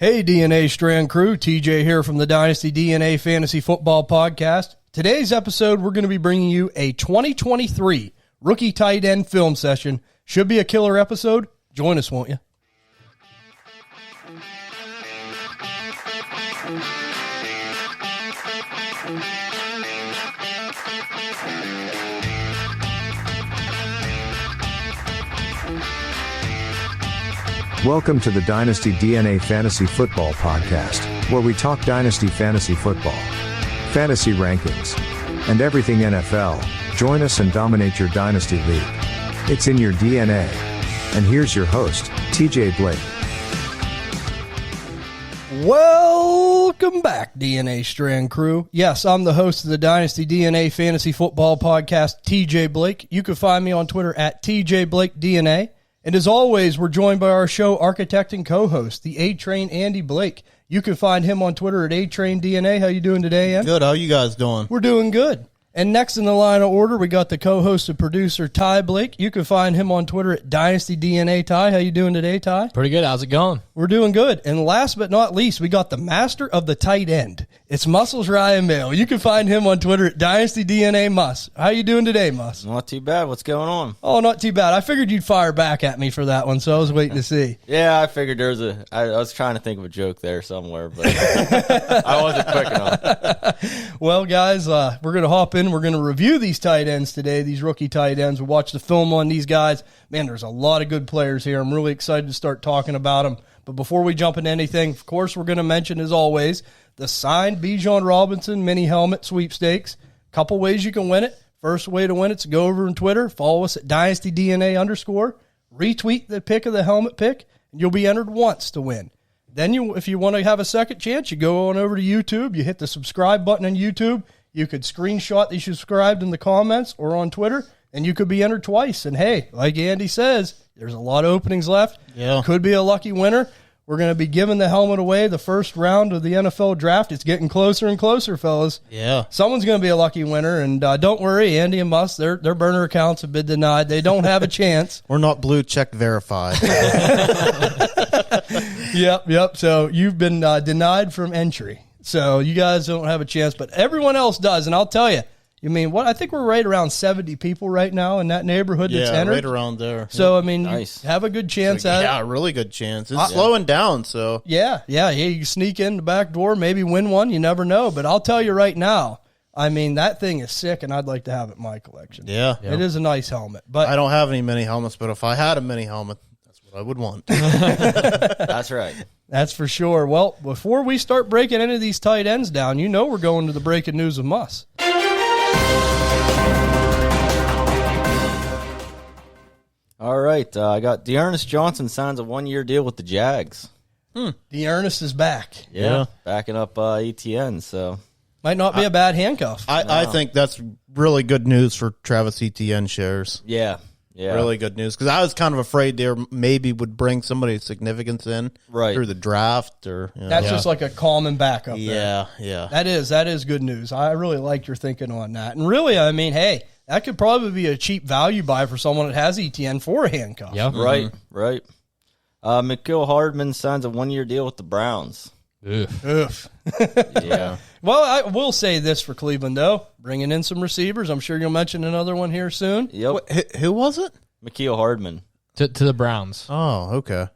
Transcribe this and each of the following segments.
Hey, DNA Strand crew, TJ here from the Dynasty DNA Fantasy Football Podcast. Today's episode, we're going to be bringing you a 2023 rookie tight end film session. Should be a killer episode. Join us, won't you? Welcome to the Dynasty DNA Fantasy Football Podcast, where we talk Dynasty Fantasy Football, fantasy rankings, and everything NFL. Join us and dominate your Dynasty league. It's in your DNA. And here's your host, TJ Blake. Welcome back, DNA Strand crew. Yes, I'm the host of the Dynasty DNA Fantasy Football Podcast, TJ Blake. You can find me on Twitter at TJBlakeDNA. And as always, we're joined by our show architect and co-host, the A-Train Andy Blake. You can find him on Twitter at A-Train-DNA. How you doing today, Andy? Good. How you guys doing? We're doing good. And next in the line of order, we got the co-host and producer, Ty Blake. You can find him on Twitter at DynastyDNA. Ty, how you doing today, Ty? Pretty good. How's it going? We're doing good. And last but not least, we got the master of the tight end. It's Muscles Ryan Mail. You can find him on Twitter at DynastyDNA Mus. How you doing today, Mus? Not too bad. What's going on? Oh, not too bad. I figured you'd fire back at me for that one, so I was waiting to see. Yeah, I figured I was trying to think of a joke there somewhere, but I wasn't quick enough. Well, guys, we're going to hop in. We're going to review these tight ends today, these rookie tight ends. We'll watch the film on these guys. Man, there's a lot of good players here. I'm really excited to start talking about them. But before we jump into anything, of course, we're going to mention, as always, the signed Bijan Robinson mini helmet sweepstakes. Couple ways you can win it. First way to win it is to go over on Twitter, follow us at DynastyDNA_, retweet the pick of the helmet pick, and you'll be entered once to win. Then, if you want to have a second chance, you go on over to YouTube. You hit the subscribe button on YouTube. You could screenshot that you subscribed in the comments or on Twitter, and you could be entered twice. And, hey, like Andy says, there's a lot of openings left. Yeah. Could be a lucky winner. We're going to be giving the helmet away the first round of the NFL draft. It's getting closer and closer, fellas. Yeah. Someone's going to be a lucky winner, and don't worry, Andy and Mus, their burner accounts have been denied. They don't have a chance. We're not blue check verified. Yep. So you've been denied from entry. So you guys don't have a chance, but everyone else does. And I'll tell you, I think we're right around 70 people right now in that neighborhood that's entered. Right around there. So, Nice. You have a good chance at it. Yeah, really good chance. It's slowing down, so. Yeah, you can sneak in the back door, maybe win one. You never know. But I'll tell you right now, that thing is sick, and I'd like to have it in my collection. Yeah. It is a nice helmet. But I don't have any mini helmets, but if I had a mini helmet, that's what I would want. That's right. That's for sure. Well, before we start breaking any of these tight ends down, we're going to the breaking news of Mus. All right. I got Dearness Johnson signs a 1-year deal with the Jags. Dearness is back. Yeah. Backing up ETN, so. Might not be a bad handcuff. I think that's really good news for Travis Etienne shares. Yeah. Really good news. Because I was kind of afraid they maybe would bring somebody of significance in through the draft. That's just like a common backup there. Yeah. That is good news. I really like your thinking on that. And really, hey, that could probably be a cheap value buy for someone that has ETN for a handcuff. Yeah. Right. McKill Hardman signs a 1-year deal with the Browns. Oof. Yeah. Well, I will say this for Cleveland, though. Bringing in some receivers. I'm sure you'll mention another one here soon. Yep. Who was it? McKill Hardman. To the Browns. Oh, okay.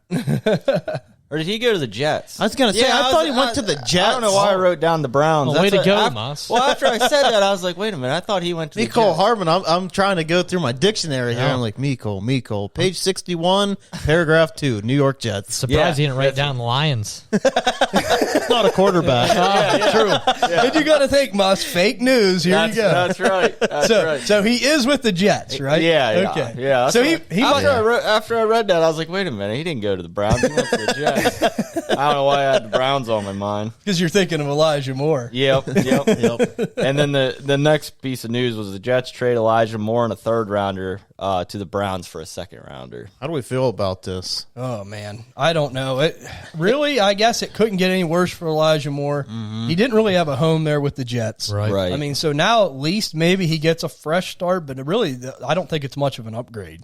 Or did he go to the Jets? I was going to say, I thought he went to the Jets. I don't know why I wrote down the Browns. Well, way to go, Moss. Well, after I said that, I was like, wait a minute. I thought he went to the Mecole Jets. Hardman, I'm trying to go through my dictionary here. I'm like, Mecole. Page 61, paragraph 2, New York Jets. Surprised he didn't write down Lions. It's not a quarterback. True. And you got to think, Mus, fake news. Here you go. That's right. That's right. So he is with the Jets, right? Yeah. Okay. Yeah. So after I read that, I was like, wait a minute. He didn't go to the Browns. He went to the Jets. I don't know why I had the Browns on my mind. Because you're thinking of Elijah Moore. Yep. And then the next piece of news was the Jets trade Elijah Moore and a third-rounder to the Browns for a second-rounder. How do we feel about this? Oh, man. I don't know. I guess it couldn't get any worse for Elijah Moore. Mm-hmm. He didn't really have a home there with the Jets. Right. So now at least maybe he gets a fresh start, but really I don't think it's much of an upgrade.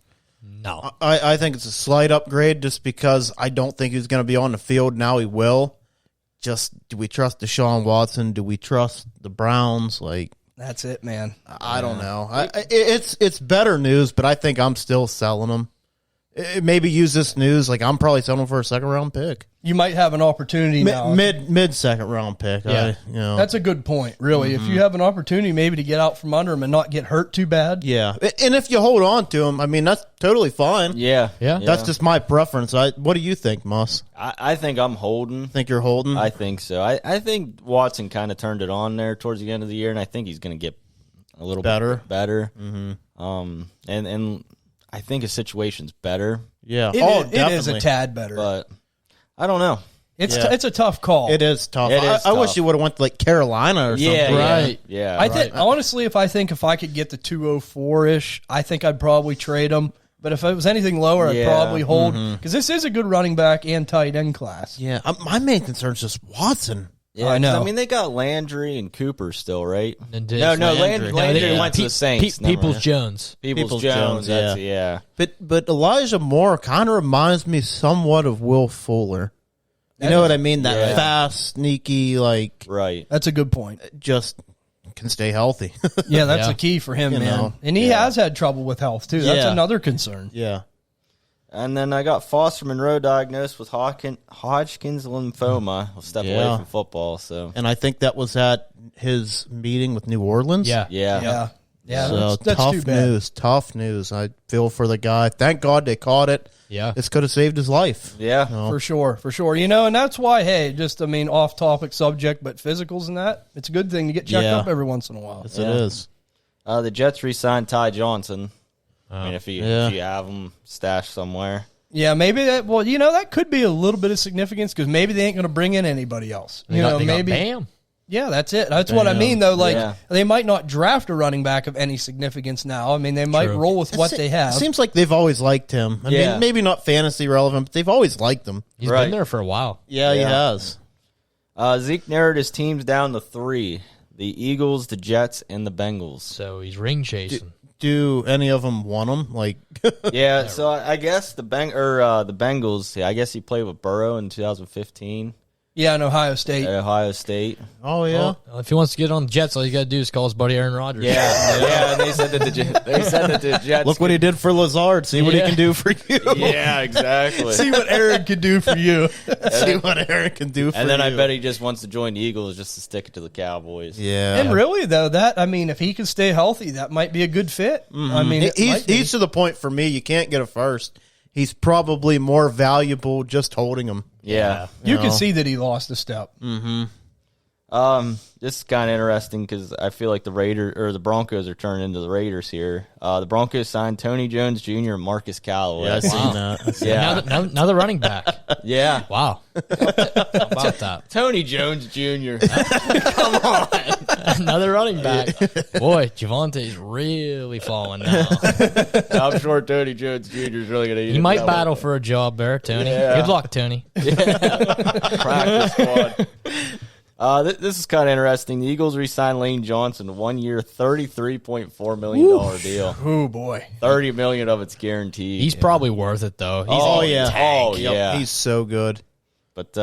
No. I think it's a slight upgrade just because I don't think he's going to be on the field. Now he will. Just, do we trust Deshaun Watson? Do we trust the Browns? Like, That's it, man. I don't know. It's better news, but I think I'm still selling him. Maybe use this news. Like, I'm probably selling him for a second-round pick. You might have an opportunity now. Mid second-round pick. Yeah. That's a good point, really. If you have an opportunity maybe to get out from under him and not get hurt too bad. Yeah. And if you hold on to him, I mean, that's totally fine. Yeah. That's just my preference. What do you think, Muss? I think I'm holding. Think you're holding? I think so. I think Watson kind of turned it on there towards the end of the year, and I think he's going to get a little bit better. And I think his situation's better. Yeah. It is a tad better. But I don't know. It's a tough call. It is tough. It is I wish tough. you would have went to like Carolina or something. Right. Yeah. I think honestly, if I could get the 204-ish, I think I'd probably trade him. But if it was anything lower, I'd probably hold because this is a good running back and tight end class. Yeah. My main concern is just Watson. Yeah, I know. I mean, they got Landry and Cooper still, right? And No, Landry. Landry went to the Saints. Never Peoples mind. Jones. Peoples Jones. That's, yeah. But Elijah Moore kind of reminds me somewhat of Will Fuller. You know what I mean? That fast, sneaky, like, Right. That's a good point. just can stay healthy. Yeah, that's Yeah. the key for him, man. know. And he has had trouble with health too. That's Yeah. another concern. Yeah. And then I got Foster Monroe diagnosed with Hodgkin's lymphoma. He'll step Yeah. away from football. So And I think that was at his meeting with New Orleans. Yeah. yeah. Yeah. So That's tough too bad. news. Tough news. I feel for the guy. Thank God they caught it. Yeah. This could have saved his life. Yeah. For sure. And that's why, off topic subject, but physicals and that, it's a good thing to get checked Yeah. up every once in a while. Yes, it is. The Jets re-signed Ty Johnson. I mean, if you have him stashed somewhere. Yeah, maybe that could be a little bit of significance because maybe they ain't going to bring in anybody else. They got Bam. Yeah, that's it. That's what I mean, though. Like, Yeah. they might not draft a running back of any significance now. I mean, they might True. roll with what they have. It seems like they've always liked him. I Yeah. mean, maybe not fantasy relevant, but they've always liked him. He's Right. been there for a while. Yeah, he Yeah. has. Zeke narrowed his teams down to 3. The Eagles, the Jets, and the Bengals. So he's ring chasing. Do any of them want him? Like, Yeah, so I guess the Bengals, I guess he played with Burrow in 2015 Yeah, in Ohio State. at Ohio State. oh yeah. Well, if he wants to get on the Jets, all he's got to do is call his buddy Aaron Rodgers. Yeah, and they said that the Jets. Look what he did for Lazard. See what he Yeah. can do for you. Yeah, exactly. See what Aaron could do for you. See what Aaron can do for you. And then I bet he just wants to join the Eagles just to stick it to the Cowboys. Yeah. And really, though, if he can stay healthy, that might be a good fit. I mean, it might be. He's to the point for me, you can't get a first. He's probably more valuable just holding him. Yeah. You can know. see that he lost a step. This is kind of interesting because I feel like the Broncos are turning into the Raiders here. The Broncos signed Tony Jones Jr. and Marcus Callaway. Yeah, I seen that. Yeah. Now the running back. Yeah. Wow. How about that? Tony Jones Jr. Another running back. Boy, Javante's really falling now. I'm sure Tony Jones Jr. is really going to He might battle for a job there, Tony. Yeah. Good luck, Tony. practice squad. This is kind of interesting. The Eagles re-signed Lane Johnson, 1 year, $33.4 million deal. Oh, boy. $30 million of it's guaranteed. He's probably worth it, though. He's Oh, a yeah. tank. Oh, yeah. He's so good. But,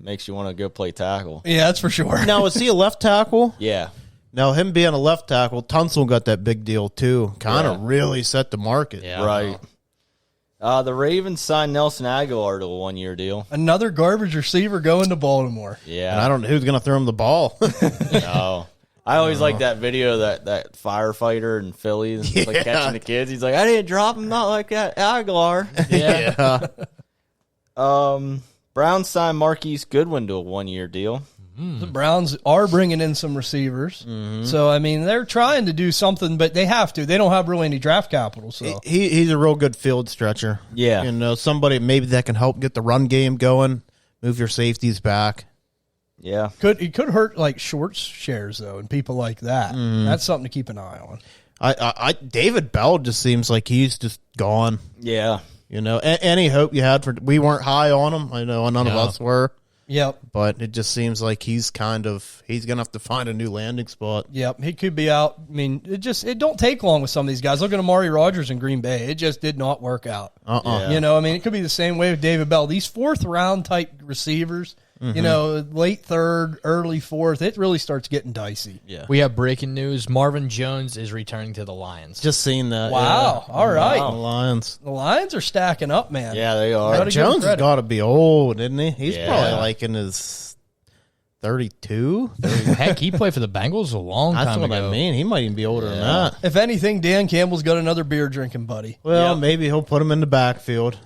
makes you want to go play tackle. Yeah, that's for sure. Now, is he a left tackle? Yeah. Now, him being a left tackle, Tunsil got that big deal, too. Kind of really set the market. Yeah. Right. The Ravens signed Nelson Aguilar to a 1 year deal. Another garbage receiver going to Baltimore. Yeah. And I don't know who's going to throw him the ball. No. I always like that video that firefighter in Philly that's like Yeah. catching the kids. He's like, I didn't drop him, not like that Aguilar. Yeah. Browns signed Marquise Goodwin to a 1 year deal. The Browns are bringing in some receivers. So, I mean, they're trying to do something, but they have to. They don't have really any draft capital. So, He's a real good field stretcher. Yeah. You know, somebody maybe that can help get the run game going, move your safeties back. Yeah. it could hurt like short shares, though, and people like that. That's something to keep an eye on. David Bell just seems like he's just gone. Yeah. You know, any hope you had we weren't high on him. I know none of No. us were. Yep. But it just seems like he's going to have to find a new landing spot. Yep. He could be out. I mean, it don't take long with some of these guys. Look at Amari Rodgers in Green Bay. It just did not work out. Yeah. You know, I mean, it could be the same way with David Bell. These fourth-round type receivers, you know, late third, early fourth, it really starts getting dicey. Yeah. We have breaking news. Marvin Jones is returning to the Lions. Just seen that. Wow. All right. The Lions. The Lions are stacking up, man. Yeah, they are. Gotta give him Jones has credit. got to be old, isn't he? He's Yeah. probably like in his 32. Heck, he played for the Bengals a long That's time what ago. I mean. He might even be older than that. If anything, Dan Campbell's got another beer drinking buddy. Well, maybe he'll put him in the backfield.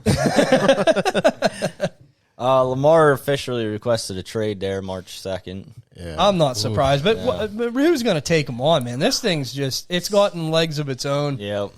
Lamar officially requested a trade there March 2nd. Yeah. I'm not surprised, but who's going to take him on, man? This thing's it's gotten legs of its own. Yep.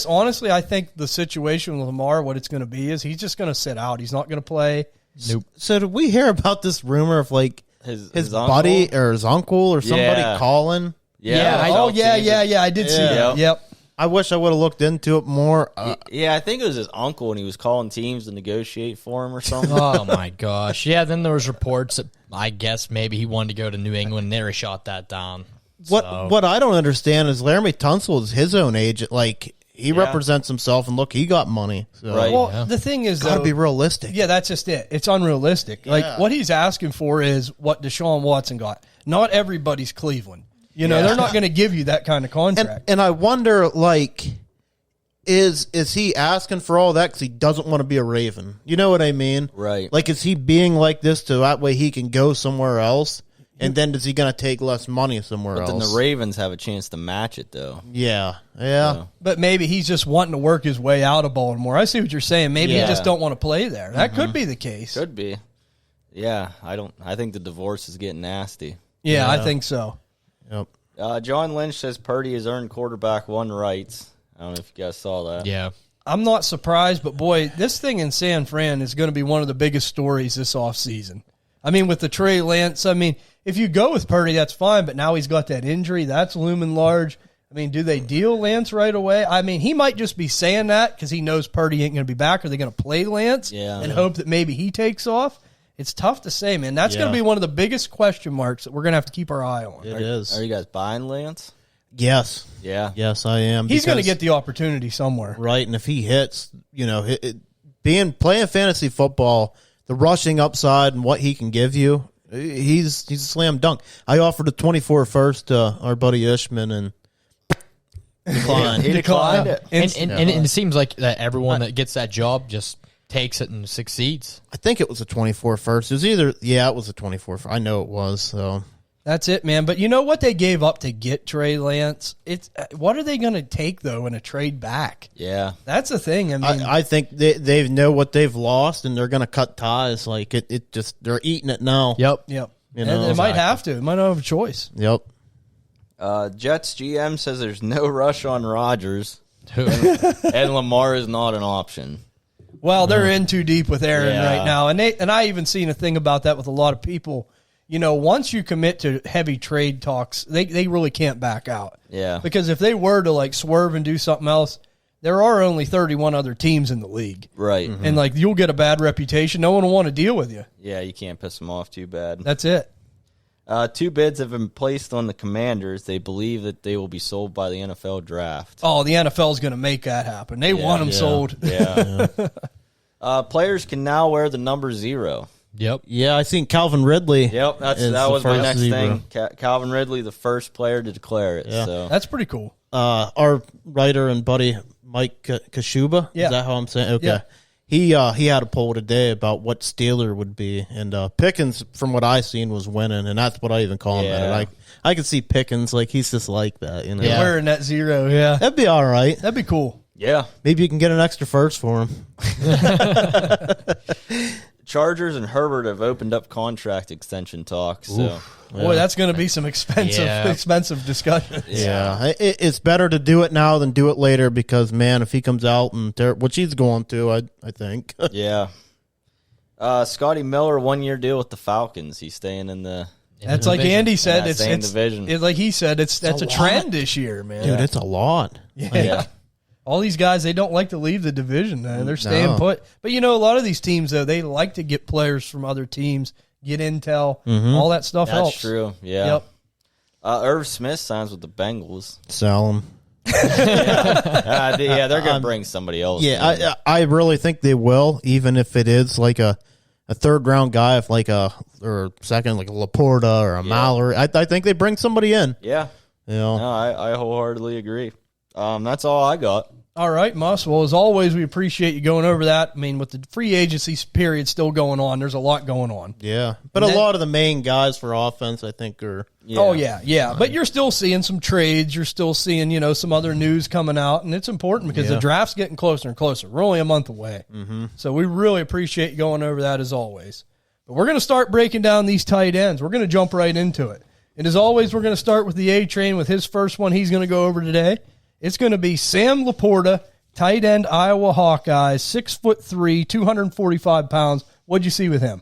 Honestly, I think the situation with Lamar, what it's going to be is he's just going to sit out. He's not going to play. Nope. So did we hear about this rumor of like his buddy uncle? or his uncle or somebody Yeah. calling? Yeah. I did see that. Yep. I wish I would have looked into it more. Yeah, I think it was his uncle, and he was calling teams to negotiate for him or something. Oh, my gosh. Yeah, then there was reports that I guess maybe he wanted to go to New England. They shot that down. What I don't understand is Laramie Tunsil is his own agent. Like, he represents himself, and look, he got money. So. Right. Well, the thing is, Got to though, be realistic. yeah, that's just it. It's unrealistic. Like, what he's asking for is what Deshaun Watson got. Not everybody's Cleveland. You know, they're not going to give you that kind of contract. And I wonder, like, is he asking for all that because he doesn't want to be a Raven? You know what I mean? Right. Like, is he being like this so that way he can go somewhere else? And then is he going to take less money somewhere But else? then the Ravens have a chance to match it, though. Yeah. But maybe he's just wanting to work his way out of Baltimore. I see what you're saying. Maybe he just don't want to play there. That could be the case. Could be. Yeah, I think the divorce is getting nasty. Yeah, I think so. Yep. John Lynch says Purdy has earned quarterback one rights. I don't know if you guys saw that. Yeah. I'm not surprised, but boy, this thing in San Fran is going to be one of the biggest stories this offseason. I mean, with the Trey Lance, I mean, if you go with Purdy, that's fine, but now he's got that injury. That's looming large. I mean, do they deal Lance right away? I mean, he might just be saying that because he knows Purdy ain't going to be back. Are they going to play Lance and hope that maybe he takes off? It's tough to say, man. That's going to be one of the biggest question marks that we're going to have to keep our eye on. It is. Are you guys buying Lance? Yes. Yeah. Yes, I am. He's going to because- get the opportunity somewhere. Right, and if he hits, you know, playing fantasy football, the rushing upside and what he can give you, he's a slam dunk. I offered a 24 first to our buddy Ishman and declined. He declined it. And it seems like that everyone that gets that job just takes it and succeeds. I think it was a 24 first. It was it was a 24 first. I know it was. So That's it, man. But you know what they gave up to get Trey Lance? What are they going to take, though, in a trade back? Yeah. That's the thing. I mean, I think they know what they've lost and they're going to cut ties. Like it just they're eating it now. Yep. yep. You know, and they might have to. They might not have a choice. Yep. Jets GM says there's no rush on Rodgers, and Lamar is not an option. Well, they're in too deep with Aaron Yeah. right now, and I even seen a thing about that with a lot of people. You know, once you commit to heavy trade talks, they really can't back out. Yeah. Because if they were to like swerve and do something else, there are only 31 other teams in the league, Right. and like you'll get a bad reputation. No one will want to deal with you. Yeah, you can't piss them off too bad. That's it. 2 bids have been placed on the Commanders. They believe that they will be sold by the NFL draft. Oh, the NFL's going to make that happen. They want them sold. Yeah. Players can now wear the number 0. Yep. Yeah, I seen Calvin Ridley. Yep, that is was the my first next zebra. thing. Calvin Ridley, the first player to declare it. Yeah. So That's pretty cool. Our writer and buddy Mike Kashuba. Yeah. Is that how I'm saying? Okay. Yeah. He had a poll today about what Steeler would be, and Pickens, from what I seen, was winning, and that's what I even call him. Yeah. I could see Pickens like he's just like that, you know. Yeah. Wearing that 0, yeah. That'd be all right. That'd be cool. yeah. Maybe you can get an extra first for him. Chargers and Herbert have opened up contract extension talks. So Boy, that's going to be some expensive discussion. Yeah, it's better to do it now than do it later because, man, if he comes out and which he's going to, I think. yeah. Scotty Miller, 1-year deal with the Falcons. He's staying in the That's like Andy said. that It's same division. It's like he said. That's a lot. trend this year, man. Dude, it's a lot. yeah. All these guys, they don't like to leave the division. Man. They're staying No. put. But, you know, a lot of these teams, though, they like to get players from other teams, get intel, all that stuff helps. That's true. Yeah. Yep. Irv Smith signs with the Bengals. Sell him. Yeah, they're going to bring somebody else. Yeah, I really think they will, even if it is like a third-round guy, if like or second, like a Laporta or a Mallory. I think they bring somebody in. Yeah. You know? No, I wholeheartedly agree. That's all I got. All right, Mus. Well, as always, we appreciate you going over that. I mean, with the free agency period still going on, there's a lot going on. Yeah, but a lot of the main guys for offense, I think, are... Yeah. Oh, yeah. But you're still seeing some trades. You're still seeing, some other news coming out, and it's important because the draft's getting closer and closer. We're only a month away. So we really appreciate you going over that as always. But we're going to start breaking down these tight ends. We're going to jump right into it. And as always, we're going to start with the A-Train with his first one he's going to go over today. It's going to be Sam Laporta, tight end, Iowa Hawkeyes, 6'3", 245 pounds. What'd you see with him?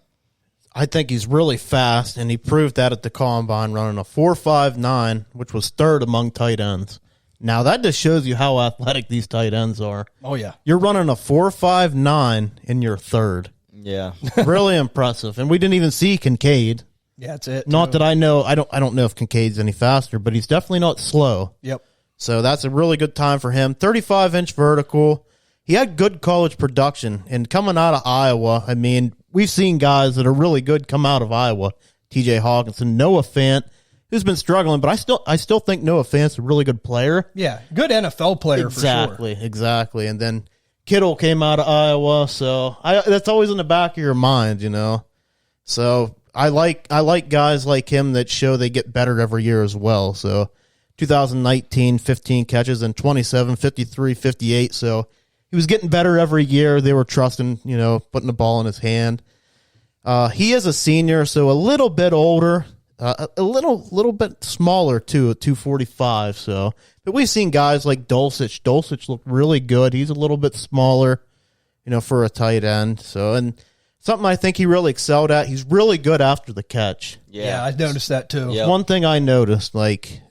I think he's really fast, and he proved that at the Combine, running a 4.59, which was third among tight ends. Now, that just shows you how athletic these tight ends are. Oh, yeah. You're running a 4.59 in your third. Yeah. Really impressive. And we didn't even see Kincaid. Yeah, that's it. Not that I know. I don't know if Kincaid's any faster, but he's definitely not slow. Yep. So that's a really good time for him. 35-inch vertical. He had good college production. And coming out of Iowa, I mean, we've seen guys that are really good come out of Iowa. TJ Hawkinson, Noah Fant, who's been struggling, but I still think Noah Fant's a really good player. Yeah, good NFL player for sure. Exactly. And then Kittle came out of Iowa, so that's always in the back of your mind, So I like guys like him that show they get better every year as well. So 2019, 15 catches, and 27, 53, 58. So he was getting better every year. They were trusting, putting the ball in his hand. He is a senior, so a little bit older, a little bit smaller too, at 245. So, but we've seen guys like Dulcich. Dulcich look really good. He's a little bit smaller, for a tight end. So, and something I think he really excelled at. He's really good after the catch. Yeah, I noticed that too. Yep. One thing I noticed,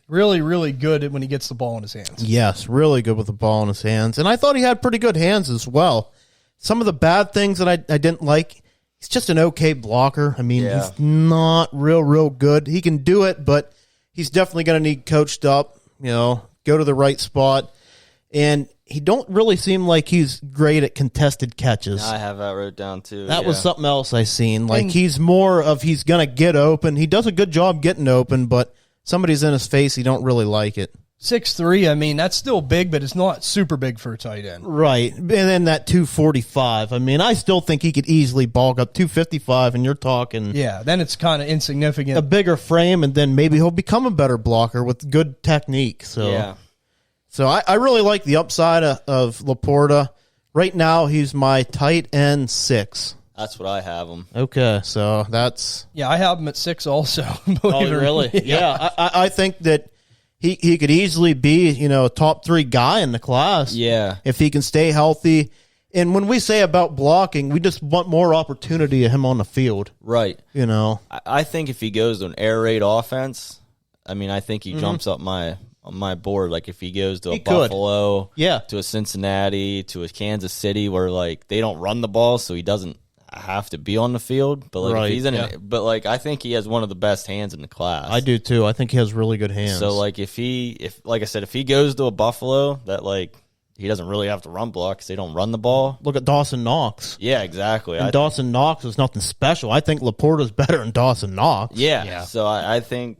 really, really good when he gets the ball in his hands. Yes, really good with the ball in his hands. And I thought he had pretty good hands as well. Some of the bad things that I didn't like, he's just an okay blocker. I mean, he's not real good. He can do it, but he's definitely going to need coached up, go to the right spot. And he don't really seem like he's great at contested catches. I have that wrote down too. That was something else I seen. He's more of he's going to get open. He does a good job getting open, but somebody's in his face, he don't really like it. 6'3", I mean, that's still big, but it's not super big for a tight end. Right. And then that 245. I mean, I still think he could easily bulk up 255, and you're talking... Yeah, then it's kind of insignificant. A bigger frame, and then maybe he'll become a better blocker with good technique. So I really like the upside of Laporta. Right now, he's my tight end 6. That's what I have him. Okay, so that's... Yeah, I have him at 6 also. Oh, really? Yeah, I think that he could easily be, a top 3 guy in the class. Yeah. If he can stay healthy. And when we say about blocking, we just want more opportunity of him on the field. Right. I think if he goes to an air raid offense, I think he jumps up on my board. Like if he goes to a Buffalo, to a Cincinnati, to a Kansas City where they don't run the ball, so he doesn't have to be on the field, but if he's in it, I think he has one of the best hands in the class. I do too. I think he has really good hands. So if like I said, if he goes to a Buffalo that he doesn't really have to run block because they don't run the ball. Look at Dawson Knox. Yeah, exactly. And Dawson Knox is nothing special. I think Laporta's better than Dawson Knox. Yeah. So I think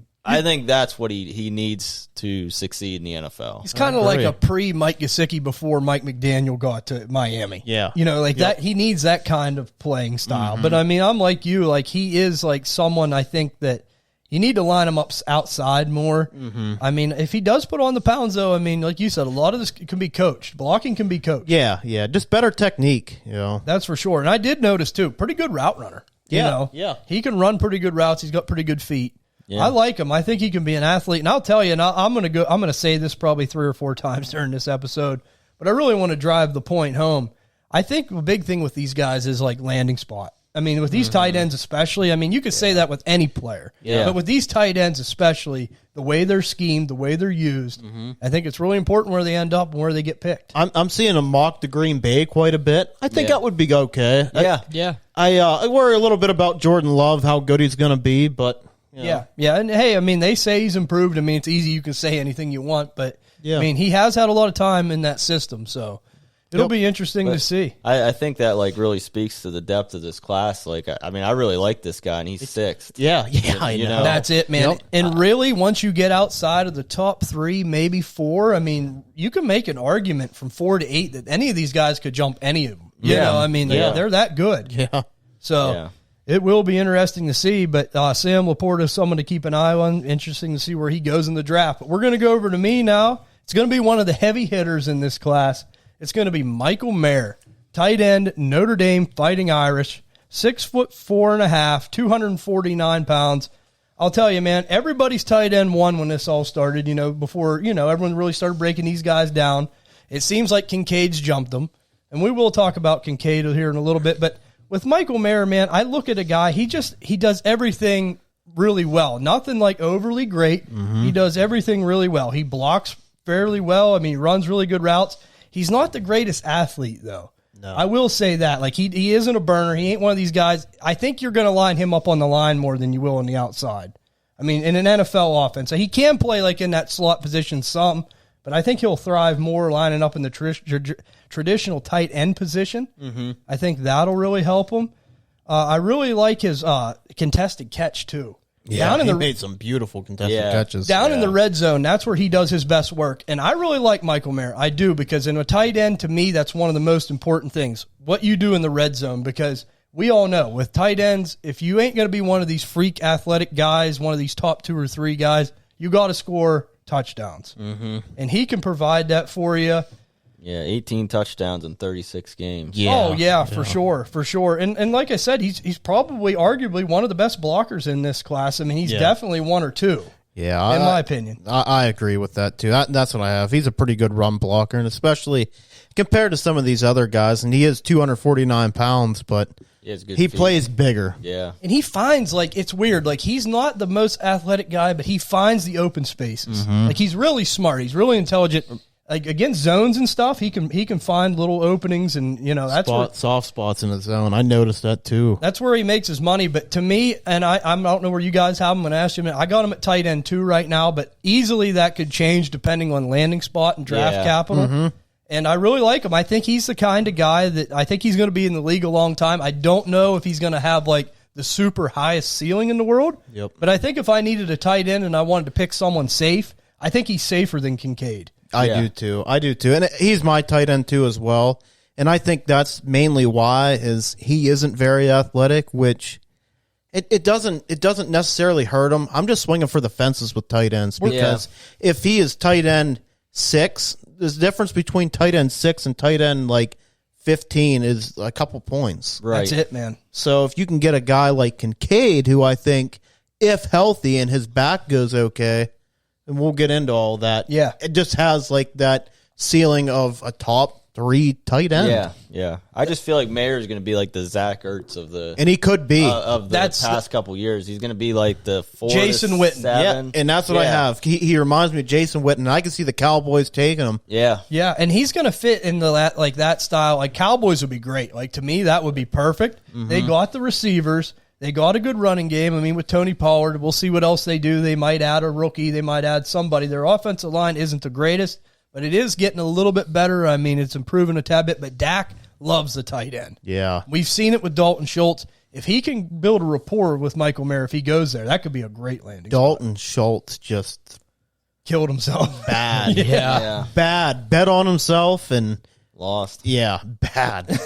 that's what he needs to succeed in the NFL. He's kind of like a pre-Mike Gesicki before Mike McDaniel got to Miami. Yeah. That he needs that kind of playing style. But, I'm like you. He is someone I think that you need to line him up outside more. If he does put on the pounds, though, like you said, a lot of this can be coached. Blocking can be coached. Yeah. Just better technique, That's for sure. And I did notice, too, pretty good route runner. Yeah. He can run pretty good routes. He's got pretty good feet. Yeah. I like him. I think he can be an athlete. And I'll tell you, and I'm going to say this probably 3 or 4 times during this episode, but I really want to drive the point home. I think the big thing with these guys is landing spot. With these tight ends especially, you could say that with any player. Yeah. But with these tight ends especially, the way they're schemed, the way they're used, I think it's really important where they end up and where they get picked. I'm seeing him mock to Green Bay quite a bit. I think that would be okay. Yeah. I worry a little bit about Jordan Love, how good he's going to be, but yeah. And hey, I mean, they say he's improved. I mean, it's easy. You can say anything you want, but I mean, he has had a lot of time in that system, so it'll be interesting to see. I think that like really speaks to the depth of this class. Like, I mean, I really like this guy, and he's sixth. Yeah, I know. That's it, man. And really, once you get outside of the top 3, maybe 4, I mean, you can make an argument from 4 to 8 that any of these guys could jump any of them. You know, I mean, they're that good. Yeah. So it will be interesting to see. But Sam Laporta is someone to keep an eye on. Interesting to see where he goes in the draft. But we're going to go over to me now. It's going to be one of the heavy hitters in this class. It's going to be Michael Mayer, tight end, Notre Dame Fighting Irish, 6'4.5", 249 pounds. I'll tell you, man, everybody's tight end won when this all started, before, everyone really started breaking these guys down. It seems like Kincaid's jumped them, and we will talk about Kincaid here in a little bit. But with Michael Mayer, man, I look at a guy, he does everything really well. Nothing like overly great. Mm-hmm. He does everything really well. He blocks fairly well. I mean, he runs really good routes. He's not the greatest athlete, though. No. I will say that. Like, he isn't a burner. He ain't one of these guys. I think you're going to line him up on the line more than you will on the outside. I mean, in an NFL offense. So he can play, like, in that slot position some, but I think he'll thrive more lining up in the traditional tight end position. Mm-hmm. I think that'll really help him. I really like his contested catch, too. Yeah, he made some beautiful contested catches. Down in the red zone, that's where he does his best work. And I really like Michael Mayer. I do, because in a tight end, to me, that's one of the most important things, what you do in the red zone, because we all know with tight ends, if you ain't going to be one of these freak athletic guys, one of these top 2 or 3 guys, you got to score touchdowns. Mm-hmm. And he can provide that for you. Yeah, 18 touchdowns in 36 games. Yeah. Oh, yeah, for sure. And like I said, he's probably arguably one of the best blockers in this class. I mean, he's definitely 1 or 2. Yeah, in my opinion. I agree with that, too. That's what I have. He's a pretty good run blocker, and especially compared to some of these other guys, and he is 249 pounds, but he plays bigger. Yeah. And he finds, like, it's weird. Like, he's not the most athletic guy, but he finds the open spaces. Mm-hmm. Like, he's really smart. He's really intelligent. Like, against zones and stuff, he can find little openings, and that's soft spots in the zone. I noticed that too. That's where he makes his money. But to me, and I don't know where you guys have him. When I asked him, I got him at tight end 2 right now, but easily that could change depending on landing spot and draft capital. Mm-hmm. And I really like him. I think he's the kind of guy that I think he's going to be in the league a long time. I don't know if he's going to have like the super highest ceiling in the world. Yep. But I think if I needed a tight end and I wanted to pick someone safe, I think he's safer than Kincaid. I do too. And he's my tight end too as well. And I think that's mainly why is he isn't very athletic, which it doesn't necessarily hurt him. I'm just swinging for the fences with tight ends because if he is tight end 6, there's a difference between tight end 6 and tight end like 15 is a couple points. Right. That's it, man. So if you can get a guy like Kincaid, who I think, if healthy and his back goes okay, and we'll get into all that. Yeah. It just has like that ceiling of a top 3 tight end. Yeah. I just feel like Mayer is going to be like the Zach Ertz of the... And he could be. Of the past couple years. He's going to be like the 4 Jason Witten. 7. Yeah, and that's what I have. He reminds me of Jason Witten, and I can see the Cowboys taking him. Yeah. Yeah, and he's going to fit into that style. Like, Cowboys would be great. Like, to me, that would be perfect. Mm-hmm. They got the receivers. They got a good running game. I mean, with Tony Pollard, we'll see what else they do. They might add a rookie. They might add somebody. Their offensive line isn't the greatest, but it is getting a little bit better. I mean, it's improving a tad bit, but Dak loves the tight end. Yeah. We've seen it with Dalton Schultz. If he can build a rapport with Michael Mayer, if he goes there, that could be a great landing Dalton spot. Schultz just killed himself. Bad. Yeah. Bad. Bet on himself and... Lost. Yeah, bad.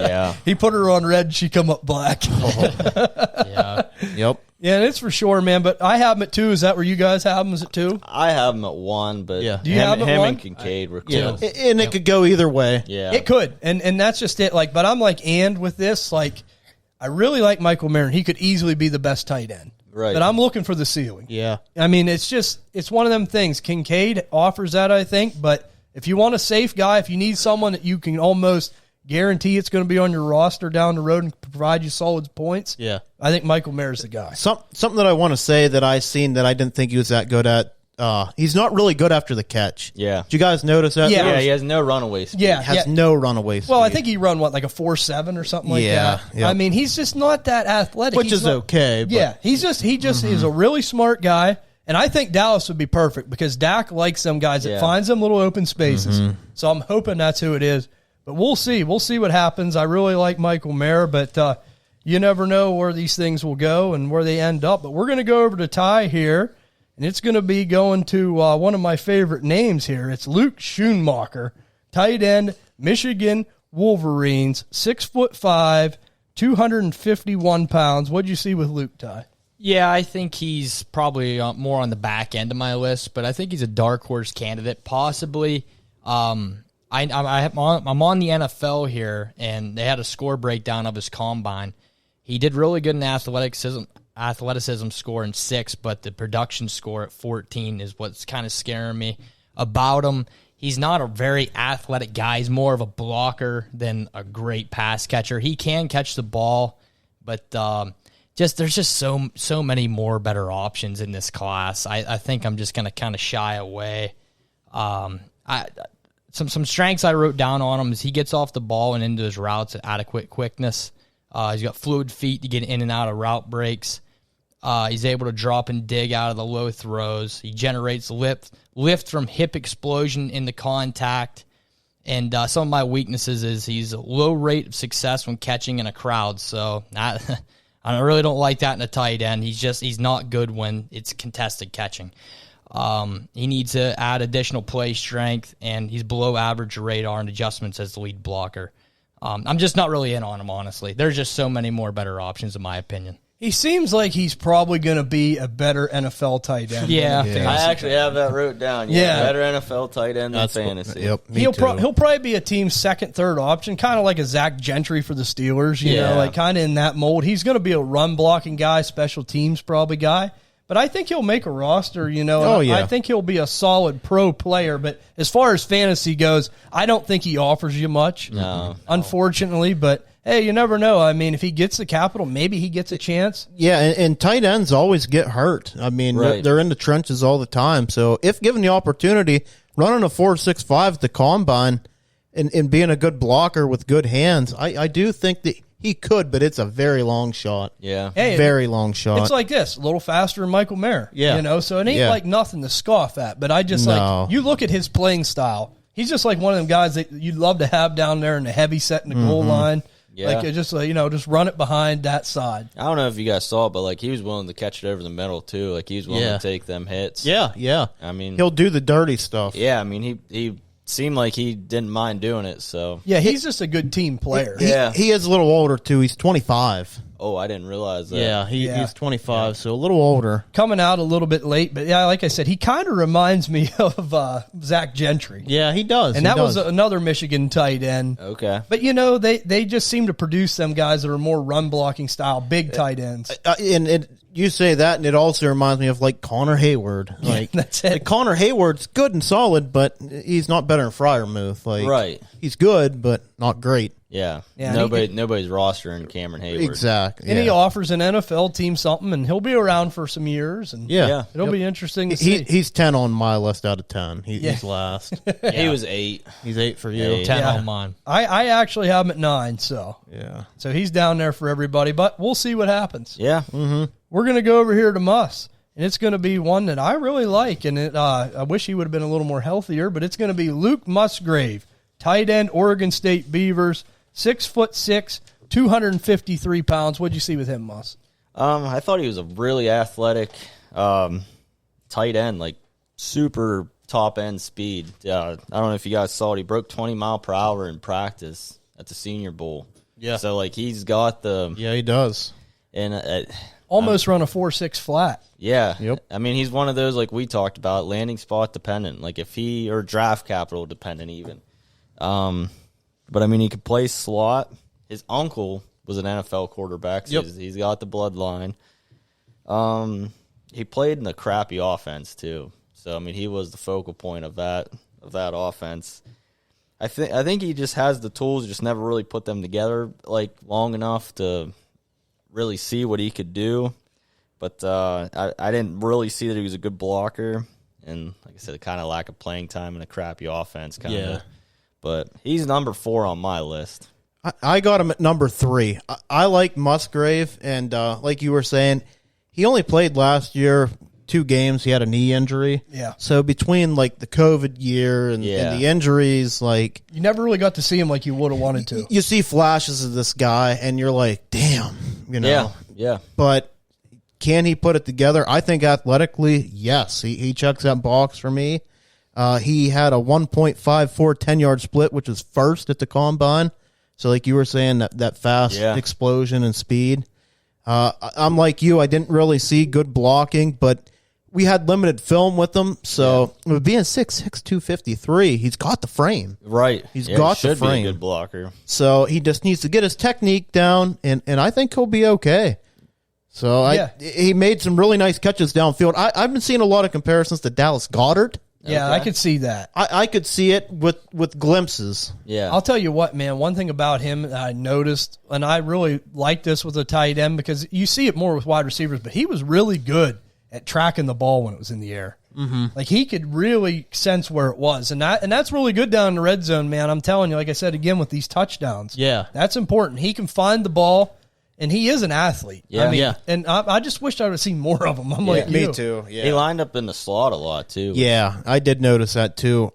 Yeah. He put her on red, she come up black. Yeah. Yep. Yeah, it's for sure, man. But I have him at 2. Is that where you guys have him? Is it 2? I have him at 1, but do you have him at 1? And Kincaid were close. And it could go either way. Yeah. It could. And that's just it. Like, but I'm like, and with this, like, I really like Michael Mayer. He could easily be the best tight end. Right. But I'm looking for the ceiling. Yeah. I mean, it's one of them things. Kincaid offers that, I think, but if you want a safe guy, if you need someone that you can almost guarantee it's going to be on your roster down the road and provide you solid points, I think Michael Mayer's the guy. Something that I want to say that I seen that I didn't think he was that good at he's not really good after the catch. Yeah. Did you guys notice that? Yeah, he has no runaway speed. Yeah, Has no runaway speed. Well, I think he run like a 4.7 or something like that. Yeah. I mean, he's just not that athletic. Which is okay. But. Yeah, he just is a really smart guy, and I think Dallas would be perfect because Dak likes them guys that finds them little open spaces. So I'm hoping that's who it is. But we'll see. We'll see what happens. I really like Michael Mayer, but you never know where these things will go and where they end up. But we're going to go over to Ty here, and it's going to be going to one of my favorite names here. It's Luke Schoonmaker, tight end, Michigan Wolverines, 6'5", 251 pounds. What'd you see with Luke, Ty? Yeah, I think he's probably more on the back end of my list, but I think he's a dark horse candidate, possibly. I'm on the NFL here, and they had a score breakdown of his combine. He did really good in athleticism score in 6, but the production score at 14 is what's kind of scaring me about him. He's not a very athletic guy. He's more of a blocker than a great pass catcher. He can catch the ball, but there's just so many more better options in this class. I think I'm just going to kind of shy away. Some strengths I wrote down on him is he gets off the ball and into his routes at adequate quickness. He's got fluid feet to get in and out of route breaks. He's able to drop and dig out of the low throws. He generates lift from hip explosion in the contact. And some of my weaknesses is he's a low rate of success when catching in a crowd. So I really don't like that in a tight end. He's not good when it's contested catching. He needs to add additional play strength, and he's below average radar and adjustments as the lead blocker. I'm just not really in on him, honestly. There's just so many more better options, in my opinion. He seems like he's probably going to be a better NFL tight end. Yeah. I actually have that wrote down. Yeah. Better NFL tight end than fantasy. Yep, He'll probably be a team's second, third option, kind of like a Zach Gentry for the Steelers, you know, like kind of in that mold. He's going to be a run-blocking guy, special teams probably guy. But I think he'll make a roster, you know. I think he'll be a solid pro player. But as far as fantasy goes, I don't think he offers you much, unfortunately. But, hey, you never know. I mean, if he gets the capital, maybe he gets a chance. Yeah, and tight ends always get hurt. I mean, they're in the trenches all the time. So if given the opportunity, running a 4.65 at the combine and being a good blocker with good hands, I do think that he could, but it's a very long shot. Yeah. Hey, very long shot. It's like this, a little faster than Michael Mayer. Yeah. You know, so it ain't like nothing to scoff at. But I just like, you look at his playing style. He's just like one of them guys that you'd love to have down there in the heavy set in the goal line. Yeah. Like, just just run it behind that side. I don't know if you guys saw it, but, like, he was willing to catch it over the middle, too. Like, he was willing to take them hits. Yeah. I mean, he'll do the dirty stuff. Yeah, I mean, he seemed like he didn't mind doing it, so. Yeah, he's just a good team player. He is a little older, too. He's 25. Oh, I didn't realize that. Yeah, he's 25, so a little older. Coming out a little bit late, but yeah, like I said, he kind of reminds me of Zach Gentry. Yeah, he does. And that was another Michigan tight end. Okay. But, you know, they just seem to produce them guys that are more run-blocking style, big tight ends. And you say that, and it also reminds me of, like, Connor Hayward. Like, that's it. Like, Connor Hayward's good and solid, but he's not better than Freiermuth. Like, right. He's good, but not great. Yeah. Nobody's rostering Cameron Hayward. Exactly. And he offers an NFL team something, and he'll be around for some years. And it'll be interesting to see. He's 10 on my list out of 10. He's last. He was 8. He's 8 for you. 10 on mine. I actually have him at 9, so. Yeah. So he's down there for everybody, but we'll see what happens. Yeah. Mm-hmm. We're going to go over here to Muss, and it's going to be one that I really like, and I wish he would have been a little more healthier, but it's going to be Luke Musgrave, tight end, Oregon State Beavers, 6'6", 253 pounds. What'd you see with him, Muss? I thought he was a really athletic tight end, like super top end speed. I don't know if you guys saw it. He broke 20 mile per hour in practice at the Senior Bowl. Yeah. So like he's got the he does, and almost run a 4.6 flat. Yeah. Yep. I mean, he's one of those like we talked about, landing spot dependent. Like if he or draft capital dependent even. But, I mean, he could play slot. His uncle was an NFL quarterback, so he's got the bloodline. He played in the crappy offense, too. So, I mean, he was the focal point of that offense. I think he just has the tools, just never really put them together, like, long enough to really see what he could do. But I didn't really see that he was a good blocker. and like I said, the kind of lack of playing time and a crappy offense kind of. But he's number 4 on my list. I got him at number 3. I like Musgrave, and like you were saying, he only played last year 2 games. He had a knee injury. Yeah. So between like the COVID year and the injuries, like you never really got to see him like you would have wanted to. You see flashes of this guy, and you're like, damn, you know. Yeah. But can he put it together? I think athletically, yes. He checks that box for me. He had a 1.54 10-yard split, which was first at the combine. So like you were saying, that fast explosion and speed. I'm like you. I didn't really see good blocking, but we had limited film with him. So with being 6'6", 253, he's got the frame. Right. He's got the frame. Be a good blocker. So he just needs to get his technique down, and I think he'll be okay. So he made some really nice catches downfield. I've been seeing a lot of comparisons to Dallas Goedert. Yeah, I could see that. I could see it with glimpses. Yeah. I'll tell you what, man, one thing about him that I noticed, and I really like this with a tight end because you see it more with wide receivers, but he was really good at tracking the ball when it was in the air. Mm-hmm. Like he could really sense where it was. And that's really good down in the red zone, man. I'm telling you, like I said again with these touchdowns. Yeah. That's important. He can find the ball. And he is an athlete. Yeah. I mean, and I just wished I would have seen more of him. I'm like, me too. Yeah. He lined up in the slot a lot too. Yeah, I did notice that too.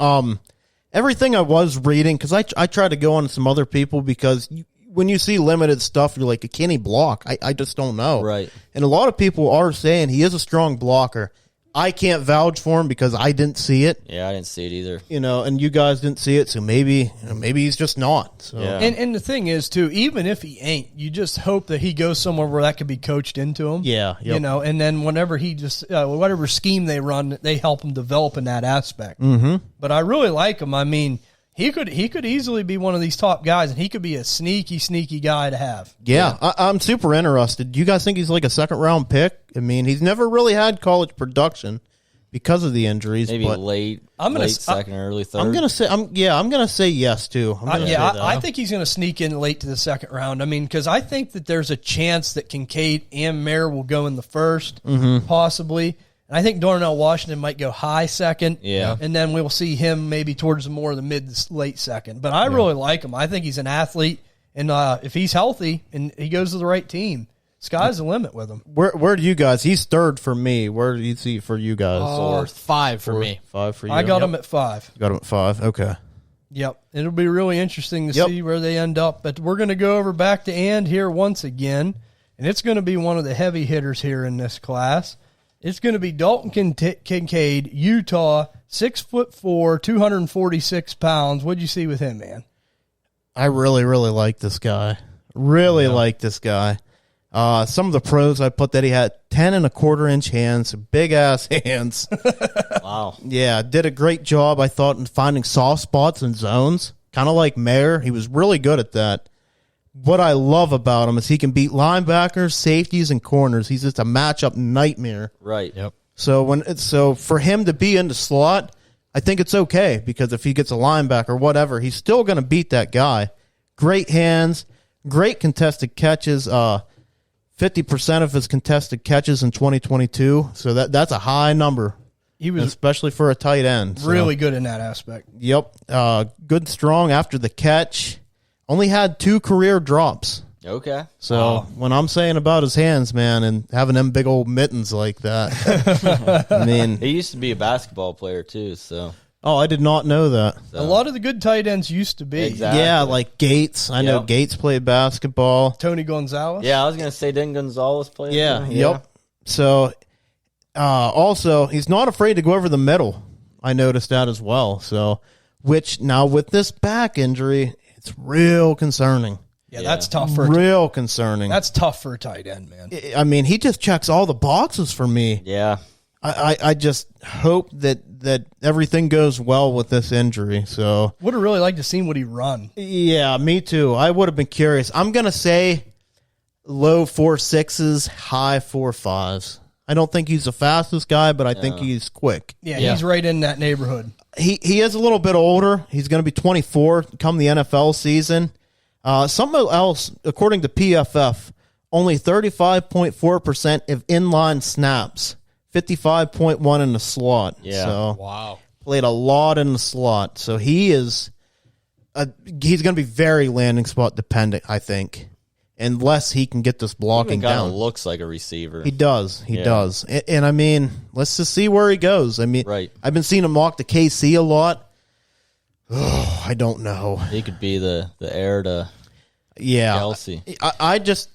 Everything I was reading, because I try to go on to some other people because when you see limited stuff, you're like, can he block? I just don't know. Right. And a lot of people are saying he is a strong blocker. I can't vouch for him because I didn't see it. Yeah, I didn't see it either. You know, and you guys didn't see it, so maybe he's just not. So. Yeah. And the thing is, too, even if he ain't, you just hope that he goes somewhere where that could be coached into him. Yeah. Yep. You know, and then whenever he just, whatever scheme they run, they help him develop in that aspect. Mm-hmm. But I really like him. I mean, he could easily be one of these top guys, and he could be a sneaky guy to have. Yeah. I'm super interested. Do you guys think he's like a second-round pick? I mean, he's never really had college production because of the injuries. Maybe late second or early third. I'm gonna say yes too. I think he's gonna sneak in late to the second round. I mean, because I think that there's a chance that Kincaid and Mayer will go in the first, possibly. And I think Darnell Washington might go high second. Yeah. And then we'll see him maybe towards more of the mid to late second. But I really like him. I think he's an athlete, and if he's healthy and he goes to the right team, sky's the limit with him. Where do you guys? He's third for me. Where do you see for you guys? 4th, 5 for me. 5 for you. I got him at 5. Got him at 5. Okay. Yep. It'll be really interesting to see where they end up. But we're going to go over back to And here once again, and it's going to be one of the heavy hitters here in this class. It's going to be Daton Kincaid, Utah, 6'4", 246 pounds. What'd you see with him, man? I really like this guy. Like this guy. Some of the pros I put that he had 10.25-inch hands, big ass hands. Wow. Yeah, did a great job, I thought, in finding soft spots and zones. Kind of like Mayer. He was really good at that. What I love about him is he can beat linebackers, safeties, and corners. He's just a matchup nightmare. Right. Yep. So for him to be in the slot, I think it's okay because if he gets a linebacker or whatever, he's still going to beat that guy. Great hands, great contested catches. 50% of his contested catches in 2022. So that's a high number. He was especially for a tight end. Really good in that aspect. Yep. Good, strong after the catch. Only had 2 career drops. Okay. So when I'm saying about his hands, man, and having them big old mittens like that, I mean, he used to be a basketball player too. So. Oh, I did not know that. So. A lot of the good tight ends used to be. Exactly. Yeah, like Gates. I know Gates played basketball. Tony Gonzalez. Yeah, I was going to say didn't Gonzalez play? Yeah, yep. So, also, he's not afraid to go over the middle. I noticed that as well. So, which now with this back injury, it's real concerning. Yeah, that's tough for real concerning. That's tough for a tight end, man. I mean, he just checks all the boxes for me. Yeah. I just hope that everything goes well with this injury. So would have really liked to see what he run. Yeah, me too. I would have been curious. I'm gonna say low 4.6s, high 4.5s. I don't think he's the fastest guy, but I think he's quick. Yeah, he's right in that neighborhood. He is a little bit older. He's going to be 24 come the NFL season. Something else, according to PFF, only 35.4% of inline snaps, 55.1 in the slot. Yeah. So Wow. played a lot in the slot. So he's going to be very landing spot dependent, I think, unless he can get this blocking He kind down. of looks like a receiver. He does. He does. And I mean, let's just see where he goes. I mean, Right. I've been seeing him walk to KC a lot. Oh, I don't know. He could be the heir to Kelsey. I just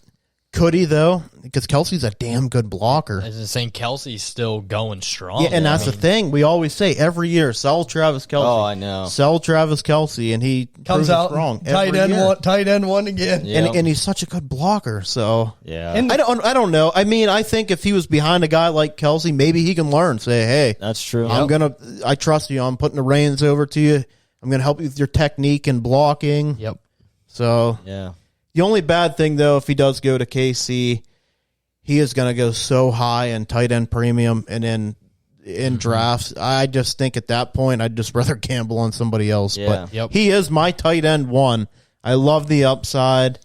could he though, because Kelsey's a damn good blocker. As in saying, Kelsey's still going strong. Yeah, and that's the thing. We always say every year, sell Travis Kelsey. Oh, I know. Sell Travis Kelsey, and he Comes proves out wrong. tight end one again. Yeah. And he's such a good blocker. So Yeah. And I don't know. I mean, I think if he was behind a guy like Kelsey, maybe he can learn. Say, hey, That's true. I trust you. I'm putting the reins over to you. I'm going to help you with your technique and blocking. Yep. So Yeah. the only bad thing, though, if he does go to KC, he is going to go so high in tight end premium and in drafts. I just think at that point, I'd just rather gamble on somebody else. Yeah. But he is my tight end one. I love the upside.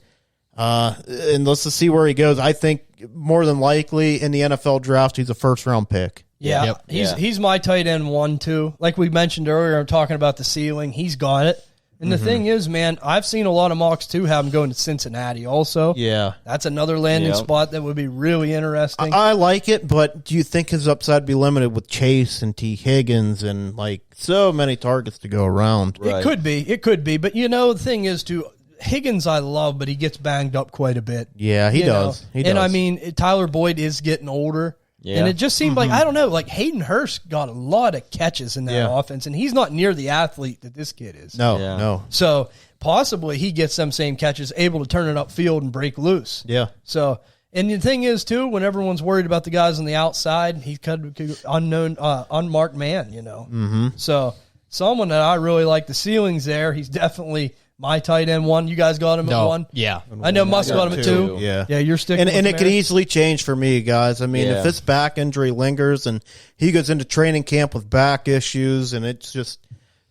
And let's just see where he goes. I think more than likely in the NFL draft, he's a first-round pick. Yeah, Yep. he's my tight end one too. Like we mentioned earlier, I'm talking about the ceiling. He's got it. And the thing is, man, I've seen a lot of mocks too have him going to Cincinnati also. Yeah. That's another landing spot that would be really interesting. I like it, but do you think his upside be limited with Chase and T. Higgins and like so many targets to go around? Right. It could be. But, you know, the thing is, too, Higgins I love, but he gets banged up quite a bit. Yeah, he does. He does. And, I mean, Tyler Boyd is getting older. Yeah. And it just seemed like, I don't know, like Hayden Hurst got a lot of catches in that offense, and he's not near the athlete that this kid is. No. So possibly he gets them same catches, able to turn it upfield and break loose. Yeah. So, and the thing is, too, when everyone's worried about the guys on the outside, he's kind of unknown, unmarked man, you know. Mm-hmm. So someone that I really like the ceilings there, he's definitely my tight end one. You guys got him at one? Yeah. I know Musk got him at two. Yeah. Yeah, you're sticking And it with could Mary? easily change for me, guys. I mean, if this back injury lingers and he goes into training camp with back issues and it just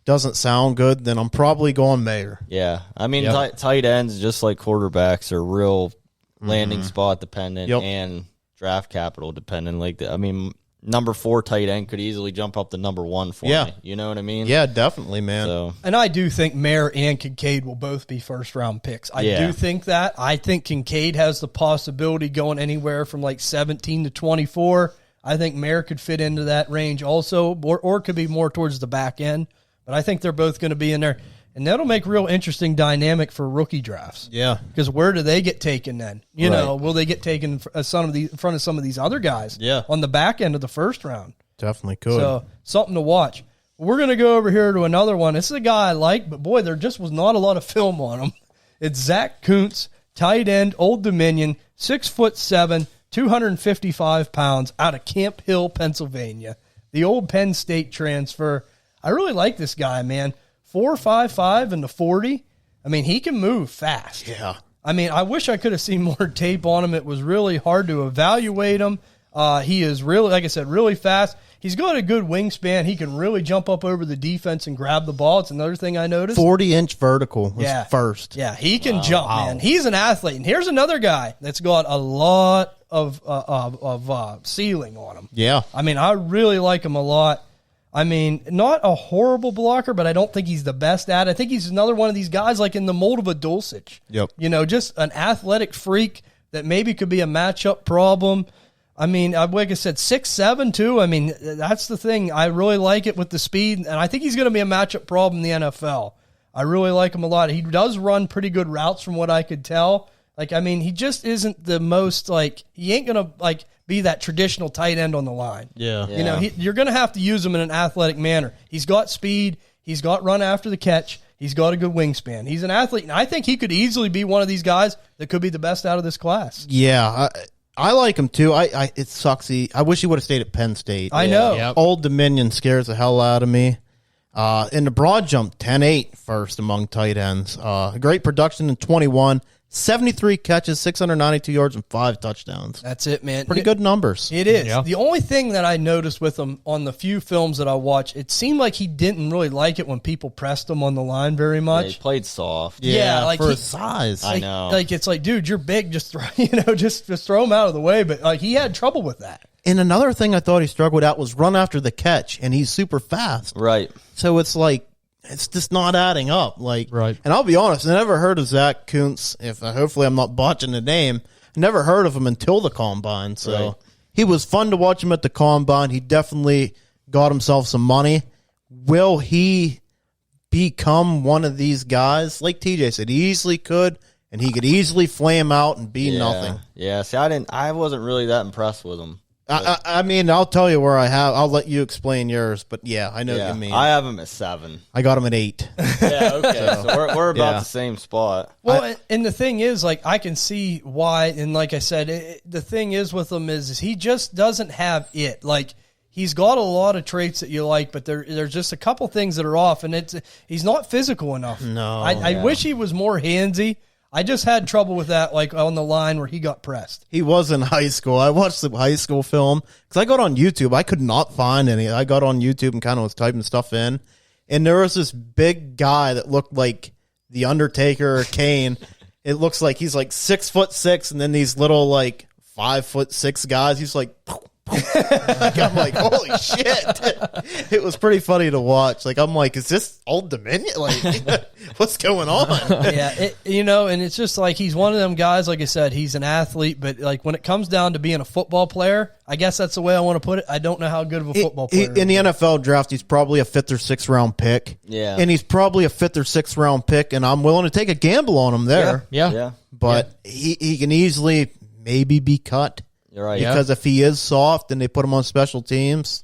doesn't sound good, then I'm probably going Mayer. Yeah. I mean, tight ends, just like quarterbacks, are real landing spot dependent and draft capital dependent. Like, I mean, number 4 tight end could easily jump up to number 1 for me. You know what I mean? Yeah, definitely, man. So, And I do think Mayer and Kincaid will both be first-round picks. I do think that. I think Kincaid has the possibility going anywhere from like 17 to 24. I think Mayer could fit into that range also, or could be more towards the back end. But I think they're both going to be in there. And that'll make real interesting dynamic for rookie drafts. Yeah. Because where do they get taken then? You know, will they get taken in front of some of these other guys on the back end of the first round? Definitely could. So something to watch. We're going to go over here to another one. This is a guy I like, but boy, there just was not a lot of film on him. It's Zack Kuntz, tight end, Old Dominion, 6'7", 255 pounds, out of Camp Hill, Pennsylvania. The old Penn State transfer. I really like this guy, man. 4.55 in the 40. I mean, he can move fast. Yeah. I mean, I wish I could have seen more tape on him. It was really hard to evaluate him. He is really, like I said, really fast. He's got a good wingspan. He can really jump up over the defense and grab the ball. It's another thing I noticed. 40-inch vertical was first. Yeah, he can jump, man. He's an athlete. And here's another guy that's got a lot of ceiling on him. Yeah. I mean, I really like him a lot. I mean, not a horrible blocker, but I don't think he's the best at it. I think he's another one of these guys like in the mold of a Dulcich. Yep. You know, just an athletic freak that maybe could be a matchup problem. I mean, like I said, 6'7", too. I mean, that's the thing. I really like it with the speed, and I think he's going to be a matchup problem in the NFL. I really like him a lot. He does run pretty good routes from what I could tell. Like, I mean, he just isn't the most, like, he ain't going to, like, be that traditional tight end on the line. Yeah. You know, you're going to have to use him in an athletic manner. He's got speed. He's got run after the catch. He's got a good wingspan. He's an athlete, and I think he could easily be one of these guys that could be the best out of this class. Yeah, I like him too. It sucks. I wish he would have stayed at Penn State. I know. Yep. Old Dominion scares the hell out of me. In the broad jump, 10-8 first among tight ends. Great production in 21. 73 catches, 692 yards, and 5 touchdowns. That's it, man. Pretty good numbers. It is. Yeah. The only thing that I noticed with him on the few films that I watched, it seemed like he didn't really like it when people pressed him on the line very much. he played soft. Yeah, like for his size. I know. Like it's like, dude, you're big. Just throw, just throw him out of the way. But like he had trouble with that. And another thing I thought he struggled at was run after the catch, and he's super fast. Right. So it's like, it's just not adding up. Like, Right. And I'll be honest, I never heard of Zack Kuntz. Hopefully I'm not botching the name. I never heard of him until the combine. So Right. he was fun to watch him at the combine. He definitely got himself some money. Will he become one of these guys? Like TJ said, he easily could, and he could easily flame out and be nothing. Yeah. See, I wasn't really that impressed with him. I mean, I'll tell you where I have. I'll let you explain yours, but yeah, I know what you mean. I have him at 7. I got him at 8. Yeah, okay. So we're about the same spot. Well, and the thing is, like, I can see why, and like I said, the thing is with him is he just doesn't have it. Like, he's got a lot of traits that you like, but there's just a couple things that are off, and he's not physical enough. No. I wish he was more handsy. I just had trouble with that, like on the line where he got pressed. He was in high school. I watched the high school film because I got on YouTube. I could not find any. I got on YouTube and kind of was typing stuff in, and there was this big guy that looked like the Undertaker or Kane. It looks like he's like 6'6", and then these little like 5'6" guys. He's like. I'm like, holy shit. It was pretty funny to watch. Like, I'm like, is this Old Dominion? Like, what's going on? Yeah, and it's just like he's one of them guys, like I said, he's an athlete, but like when it comes down to being a football player, I guess that's the way I want to put it. I don't know how good of a football player in the NFL draft, he's probably a 5th or 6th round pick. Yeah. And he's probably a 5th or 6th round pick, and I'm willing to take a gamble on him there. Yeah. But he can easily maybe be cut. You're right. Because if he is soft and they put him on special teams,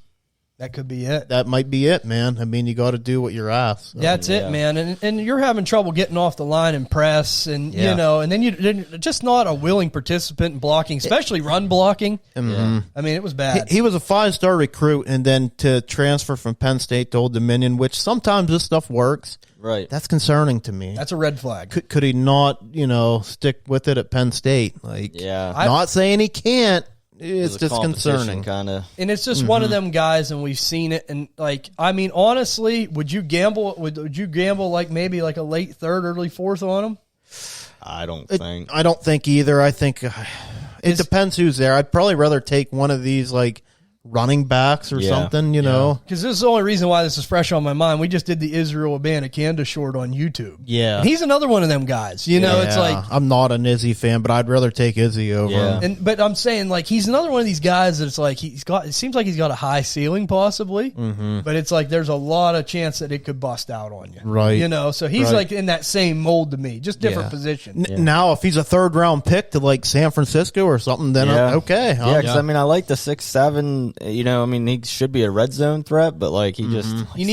that could be it. That might be it, man. I mean, you got to do what you're asked. So. That's it, man. And you're having trouble getting off the line and press, and and then you're just not a willing participant in blocking, especially run blocking. Mm-hmm. I mean, it was bad. He was a 5-star recruit, and then to transfer from Penn State to Old Dominion, which sometimes this stuff works. Right. That's concerning to me. That's a red flag. Could he not, stick with it at Penn State? Like, not saying he can't. It's just concerning, kind of. And it's just one of them guys, and we've seen it. And like, I mean, honestly, would you gamble? Would you gamble like maybe like a late 3rd, early 4th on him? I don't think. I don't think either. I think it depends who's there. I'd probably rather take one of these like running backs or something, know. Because this is the only reason why this is fresh on my mind. We just did the Israel Abanikanda short on YouTube. Yeah. And he's another one of them guys. It's like... I'm not an Izzy fan, but I'd rather take Izzy over him. But I'm saying, like, he's another one of these guys that's like, it seems like he's got a high ceiling possibly, but it's like there's a lot of chance that it could bust out on you. Right. So he's like in that same mold to me, just different position. Now, if he's a 3rd round pick to like San Francisco or something, then okay. Yeah, because I mean, I like the 6'7". I mean, he should be a red zone threat, but like he just you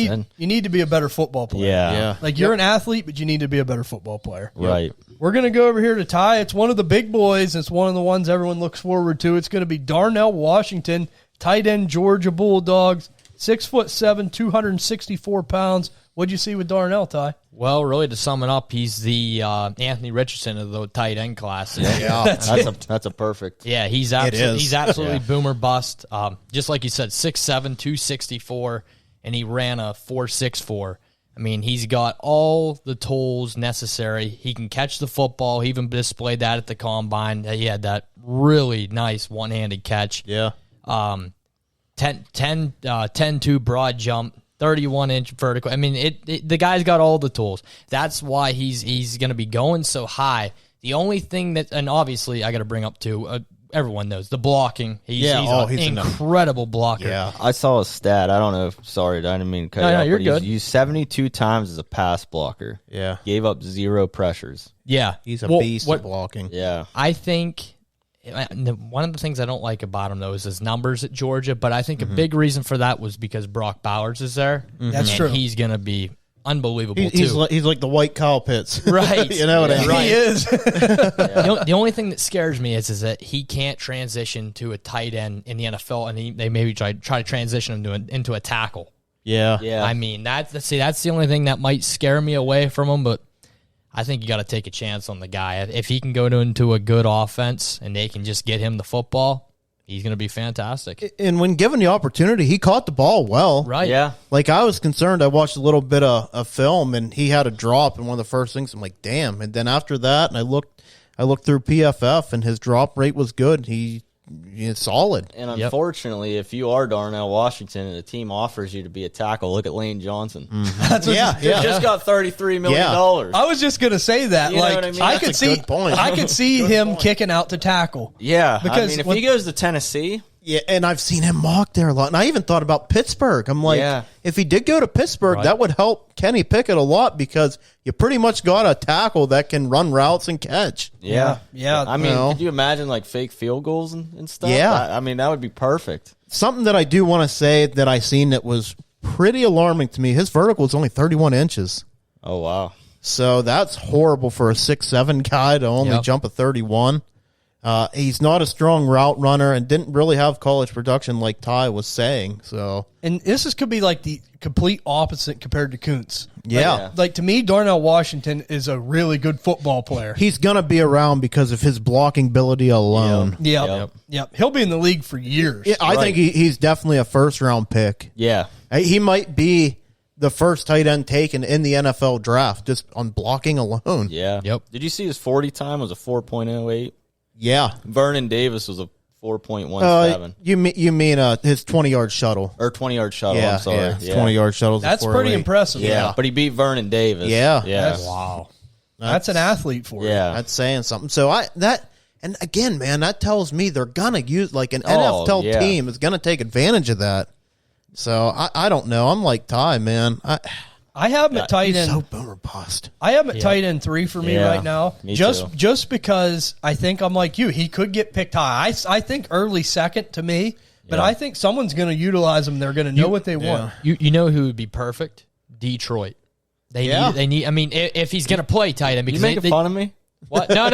need to be a better football player. Yeah. Like you're an athlete, but you need to be a better football player. Right. We're gonna go over here to Ty. It's one of the big boys. It's one of the ones everyone looks forward to. It's gonna be Darnell Washington, tight end, Georgia Bulldogs, 6'7", 264 pounds. What'd you see with Darnell, Ty? Well, really, to sum it up, he's the Anthony Richardson of the tight end class. That's a perfect. Yeah, he's absolutely boomer bust. Just like you said, 6'7", 264, and he ran a 4.64. I mean, he's got all the tools necessary. He can catch the football. He even displayed that at the combine. He had that really nice one-handed catch. Yeah. 10-2 broad jump. 31-inch vertical. I mean, the guy's got all the tools. That's why he's going to be going so high. The only thing that, and obviously I got to bring up too, everyone knows the blocking. He's an incredible blocker. Yeah, I saw a stat. I don't know. Sorry, I didn't mean to cut you off. You're good. He's used 72 times as a pass blocker. Yeah, gave up 0 pressures. Yeah, he's a beast at blocking. Yeah, I think. One of the things I don't like about him, though, is his numbers at Georgia, but I think a big reason for that was because Brock Bowers is there. That's true. He's going to be unbelievable, he's too. He's like the white Kyle Pitts. Right. You know what I mean? Right. He is. The only thing that scares me is that he can't transition to a tight end in the NFL, and they maybe try to transition him into a tackle. Yeah. I mean, that's the only thing that might scare me away from him, but I think you got to take a chance on the guy. If he can go into a good offense and they can just get him the football, he's going to be fantastic. And when given the opportunity, he caught the ball well. Right. Yeah. Like, I was concerned. I watched a little bit of film, and he had a drop, and one of the first things, I'm like, damn. And then after that, and I looked through PFF, and his drop rate was good. He solid. And unfortunately, if you are Darnell Washington and the team offers you to be a tackle, look at Lane Johnson. Just got $33 million. I was just gonna say that. You know what I mean? I could see, good point. I could see him kicking out to tackle. Yeah, because I mean, if he goes to Tennessee. Yeah, and I've seen him mocked there a lot. And I even thought about Pittsburgh. I'm like, if he did go to Pittsburgh, that would help Kenny Pickett a lot because you pretty much got a tackle that can run routes and catch. Yeah. I mean, could you imagine like fake field goals and stuff? Yeah. I mean, that would be perfect. Something that I do want to say that I seen that was pretty alarming to me, his vertical is only 31 inches. Oh, wow. So that's horrible for a 6'7" guy to only jump a 31. He's not a strong route runner and didn't really have college production like Ty was saying. So, and could be like the complete opposite compared to Kuntz. Yeah. Like to me, Darnell Washington is a really good football player. He's going to be around because of his blocking ability alone. Yep. He'll be in the league for years. Yeah, I think he's definitely a first-round pick. Yeah. He might be the first tight end taken in the NFL draft just on blocking alone. Yeah. Yep. Did you see his 40 time was a 4.08? Yeah. Vernon Davis was a 4.17. You mean his 20-yard shuttle. Or 20-yard shuttle, I'm sorry. Yeah, 20-yard shuttle. That's pretty impressive. Yeah, but he beat Vernon Davis. Yeah. Wow. That's an athlete for you. Yeah. That's saying something. So and again, man, that tells me they're going to use, like an NFL team is going to take advantage of that. So I don't know. I'm like Ty, man. I have him at tight end. So boomer bust. I have him at tight end 3 for me right now. Me just because I think I'm like you. He could get picked high. I think early second to me, but I think someone's going to utilize him. They're going to know what they want. You know who would be perfect? Detroit. They need. I mean, if he's going to play tight end, because you making fun of me? What? No.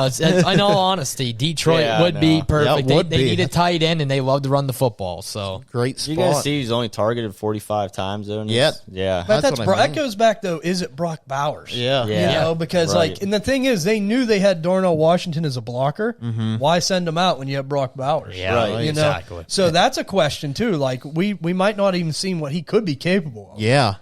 It's, in all honesty, Detroit would be perfect. Yeah, they need a tight end, and they love to run the football. So great spot. You guys see he's only targeted 45 times, though? Yeah. But that goes back, though, is it Brock Bowers? Yeah. You know, because, and the thing is, they knew they had Darnell Washington as a blocker. Mm-hmm. Why send him out when you have Brock Bowers? Yeah, you exactly. Know? So that's a question, too. Like, we might not even seen what he could be capable of. Yeah.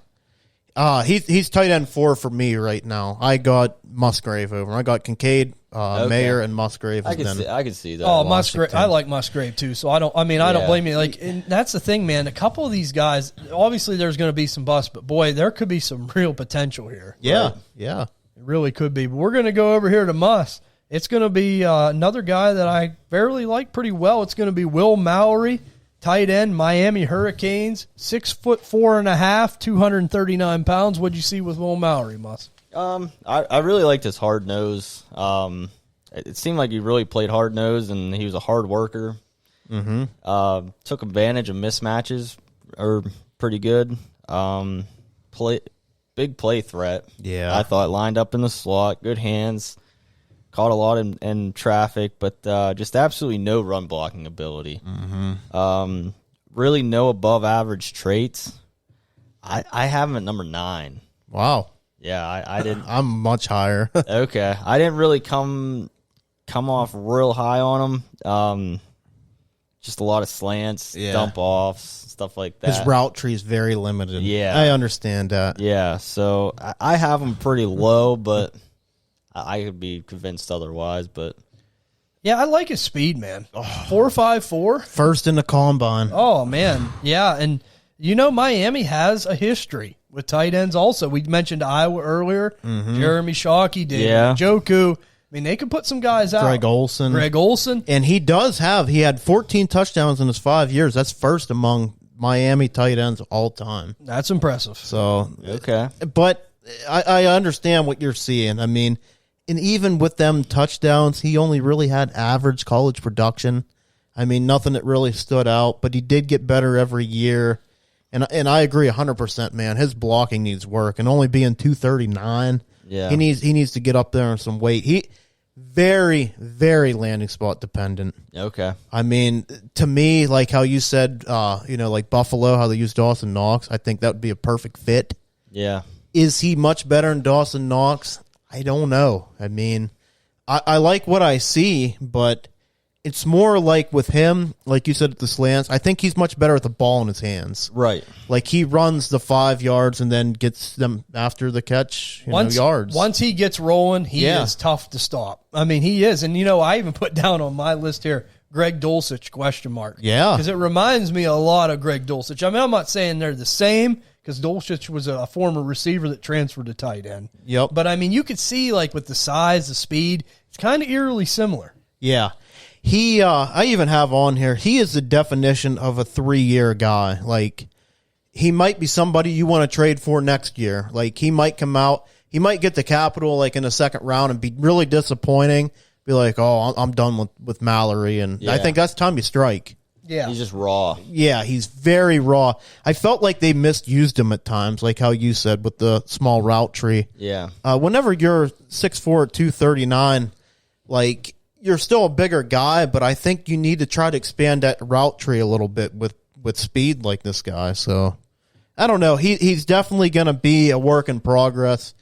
He's tight end 4 for me right now. I got Musgrave over. I got Kincaid, Mayer, and Musgrave. I can see that. Oh, Musgrave. I like Musgrave too. So I don't blame you. Like, and that's the thing, man. A couple of these guys, obviously, there's going to be some busts, but boy, there could be some real potential here. Yeah, right? yeah, it really could be. But we're going to go over here to Muss. It's going to be another guy that I fairly like pretty well. It's going to be Will Mallory. Tight end, Miami Hurricanes, 6'4.5", 239 pounds. What'd you see with Will Mallory, Muss? I really liked his hard nose. It seemed like he really played hard nose, and he was a hard worker. Mm-hmm. Took advantage of mismatches, pretty good. Big play threat. Yeah, I thought lined up in the slot, good hands. Caught a lot in traffic, but just absolutely no run blocking ability. Mm-hmm. Really no above average traits. I have him at number 9. Wow. Yeah, I didn't. I'm much higher. Okay, I didn't really come off real high on him. Just a lot of slants, dump offs, stuff like that. His route tree is very limited. Yeah, I understand that. Yeah, so I have him pretty low, but I could be convinced otherwise, but yeah, I like his speed, man. 4.54, first in the combine. Oh man, yeah, and you know Miami has a history with tight ends. Also, we mentioned Iowa earlier. Mm-hmm. Jeremy Shockey did. Yeah, Njoku. I mean, they could put some guys out. Greg Olsen, and he had 14 touchdowns in his 5 years. That's first among Miami tight ends all time. That's impressive. So okay, but I understand what you're seeing. I mean. And even with them touchdowns, he only really had average college production. I mean, nothing that really stood out, but he did get better every year. And I agree 100%, man. His blocking needs work, and only being 239, he needs to get up there on some weight. He very, very landing spot dependent. Okay. I mean, to me, like how you said, like Buffalo, how they use Dawson Knox, I think that would be a perfect fit. Yeah. Is he much better than Dawson Knox? I don't know. I mean, I like what I see, but it's more like with him, like you said at the slants, I think he's much better with the ball in his hands. Right. Like he runs the 5 yards and then gets them after the catch, yards. Once he gets rolling, he is tough to stop. I mean, he is. And, I even put down on my list here, Greg Dulcich, ? Yeah. Because it reminds me a lot of Greg Dulcich. I mean, I'm not saying they're the same because Dulcich was a former receiver that transferred to tight end. Yep. But, I mean, you could see, like, with the size, the speed, it's kind of eerily similar. Yeah. He, I even have on here, he is the definition of a 3-year guy. Like, he might be somebody you want to trade for next year. Like, he might come out, he might get the capital, like, in the second round and be really disappointing. Be like, oh, I'm done with Mallory. And I think that's time you strike. Yeah. He's just raw. Yeah, he's very raw. I felt like they misused him at times, like how you said with the small route tree. Yeah. Whenever you're 6'4", 239, like, you're still a bigger guy, but I think you need to try to expand that route tree a little bit with speed like this guy. So, I don't know. He's definitely going to be a work in progress.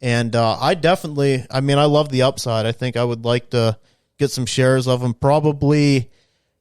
And I love the upside. I think I would like to get some shares of him. Probably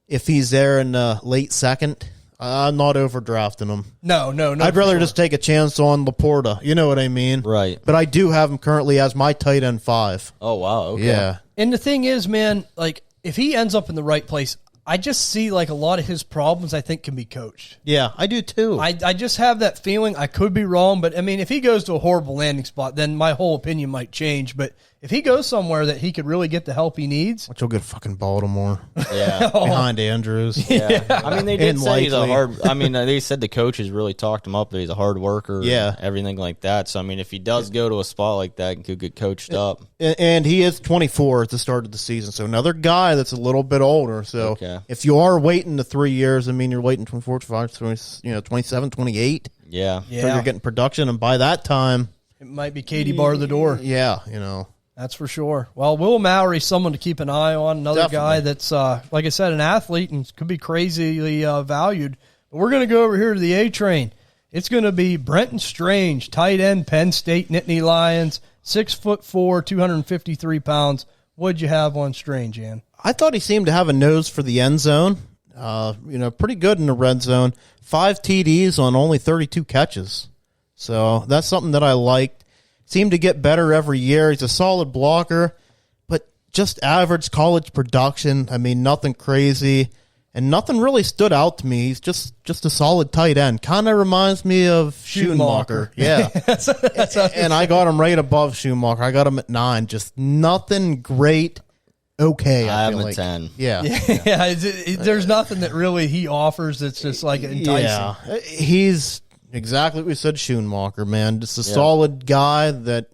if he's there in the late second. I'm not overdrafting him. No. I'd rather just take a chance on Laporta. You know what I mean? Right. But I do have him currently as my tight end 5. Oh, wow. Okay. Yeah. And the thing is, man, like, if he ends up in the right place, I just see, like, a lot of his problems I think can be coached. Yeah, I do too. I just have that feeling. I could be wrong, but, I mean, if he goes to a horrible landing spot, then my whole opinion might change. But if he goes somewhere that he could really get the help he needs. Which will get fucking Baltimore. Yeah. Behind Andrews. Yeah. I mean, they did say he's a hard... I mean, they said the coaches really talked him up that he's a hard worker. Yeah. Everything like that. So, I mean, if he does go to a spot like that and could get coached up. And he is 24 at the start of the season. So another guy that's a little bit older. So if you are waiting the 3 years, I mean, you're waiting 24, 25, 20, 27, 28. Yeah. So you're getting production. And by that time... It might be Katie bar the door. Yeah, That's for sure. Well, Will Mallory, someone to keep an eye on. Another guy that's, like I said, an athlete and could be crazily valued. But we're going to go over here to the A train. It's going to be Brenton Strange, tight end, Penn State Nittany Lions, 6'4", 253 pounds. What'd you have on Strange, Ann? I thought he seemed to have a nose for the end zone. Pretty good in the red zone. 5 TDs on only 32 catches. So that's something that I liked. Seemed to get better every year. He's a solid blocker, but just average college production. I mean, nothing crazy, and nothing really stood out to me. He's just a solid tight end. Kind of reminds me of Schoonmaker. Yeah. And I got him right above Schoonmaker. I got him at 9. Just nothing great. Okay. I have him like. at 10. Yeah. There's nothing that really he offers that's just like enticing. Yeah. He's... Exactly what we said, Schoonmaker, man. Just a solid guy that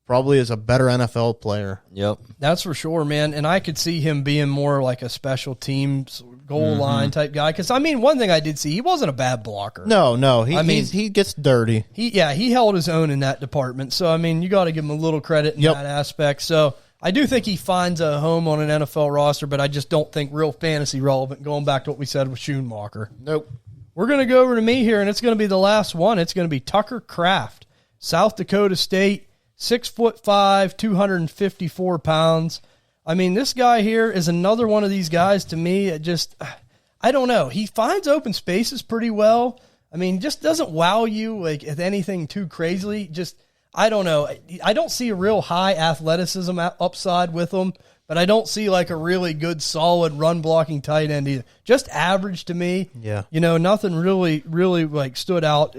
probably is a better NFL player. Yep. That's for sure, man. And I could see him being more like a special teams goal line type guy. Because, I mean, one thing I did see, he wasn't a bad blocker. No. He gets dirty. He held his own in that department. So, I mean, you got to give him a little credit in that aspect. So, I do think he finds a home on an NFL roster, but I just don't think real fantasy relevant, going back to what we said with Schoonmaker. Nope. We're going to go over to me here, and it's going to be the last one. It's going to be Tucker Kraft, South Dakota State, 6'5", 254 pounds. I mean, this guy here is another one of these guys to me. I don't know. He finds open spaces pretty well. I mean, just doesn't wow you like at anything too crazily. I don't know. I don't see a real high athleticism upside with him, but I don't see like a really good, solid run blocking tight end either. Just average to me. Yeah. Nothing really like stood out